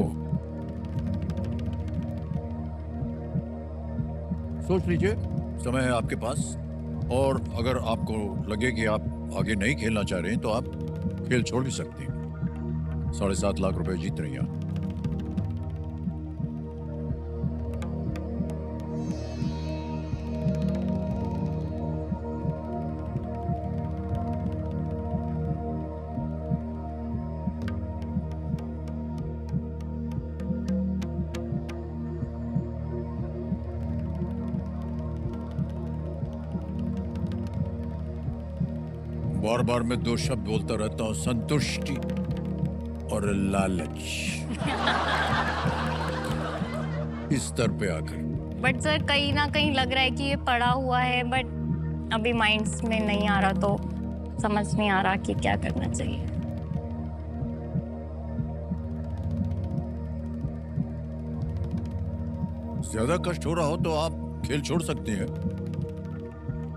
सोच लीजिए, समय है आपके पास। और अगर आपको लगे कि आप आगे नहीं खेलना चाह रहे हैं तो आप खेल छोड़ भी सकते हैं। 7.5 लाख रुपए जीत रही हैं आप। बार बार मैं 2 शब्द बोलता रहता हूं, संतुष्टि और लालच। इस स्तर पे आकर बट सर कहीं ना कहीं लग रहा है कि ये पढ़ा हुआ है, बट अभी माइंड्स में नहीं आ रहा, तो समझ नहीं आ रहा कि क्या करना चाहिए। ज्यादा कष्ट हो रहा हो तो आप खेल छोड़ सकते हैं।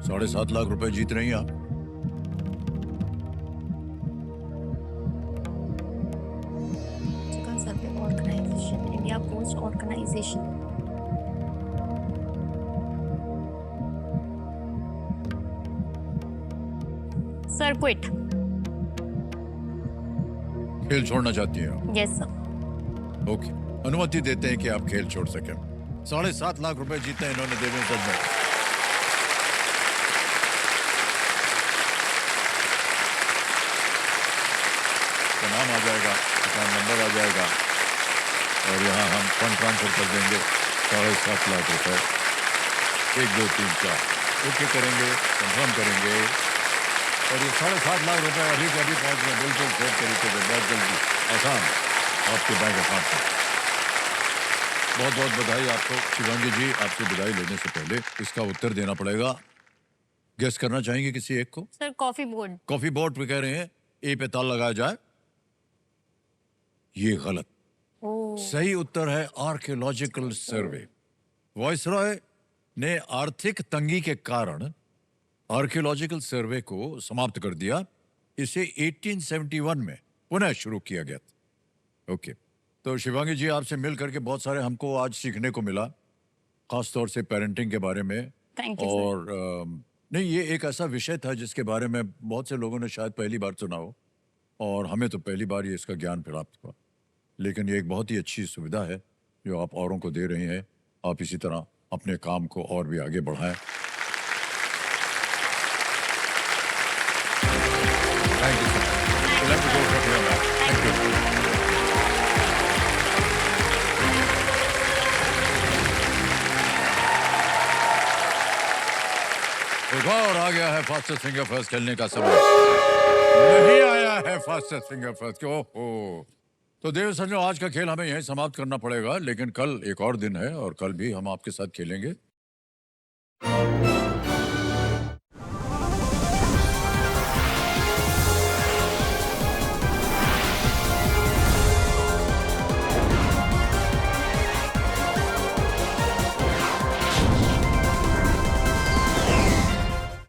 7.5 लाख रुपए जीत रही हैं आप। Survey organisation, India post organisation. Sir quit. खेल छोड़ना चाहती हैं आप? Yes sir. ओके, अनुमति देते हैं कि आप खेल छोड़ सकें। 7.5 लाख रुपए जीते इन्होंने देवेंद्र में। का नाम आ जाएगा, अकाउंट नंबर आ जाएगा और यहाँ हम फंड ट्रांसफर कर देंगे 7.5 लाख रुपए। 1 2 3 4 ओके करेंगे, कंफर्म करेंगे और ये 7.5 लाख रुपए अभी के अभी पहुंच गए, बिल्कुल सेफ तरीके से, बहुत जल्दी, आसान आपके बैंक अकाउंट पर। बहुत बहुत बधाई आपको शिवांगी जी। आपसे बधाई लेने से पहले इसका उत्तर देना पड़ेगा। गेस करना चाहेंगे किसी एक को? Sir coffee board. Coffee board पे कह रहे हैं ए पे ताला लगाया जाए, ये गलत। सही उत्तर है आर्कियोलॉजिकल सर्वे। वॉइसरॉय ने आर्थिक तंगी के कारण आर्कियोलॉजिकल सर्वे को समाप्त कर दिया। इसे 1871 में पुनः शुरू किया गया था। ओके, तो शिवांगी जी आपसे मिल करके बहुत सारे हमको आज सीखने को मिला, खासतौर से पेरेंटिंग के बारे में। थैंक यू और नहीं, ये एक ऐसा विषय था जिसके बारे में बहुत से लोगों ने शायद पहली बार सुना हो और हमें तो पहली बार ही इसका ज्ञान प्राप्त हुआ। लेकिन ये एक बहुत ही अच्छी सुविधा है जो आप औरों को दे रहे हैं। आप इसी तरह अपने काम को और भी आगे बढ़ाएं। Thank you sir. Thank you. एक और आ गया है फास्टेस्ट फिंगर फर्स्ट खेलने का समय। नहीं आया है फास्टेस्ट फिंगर फर्स्ट। ओहो, तो देव संजो, आज का खेल हमें यहीं समाप्त करना पड़ेगा, लेकिन कल एक और दिन है और कल भी हम आपके साथ खेलेंगे।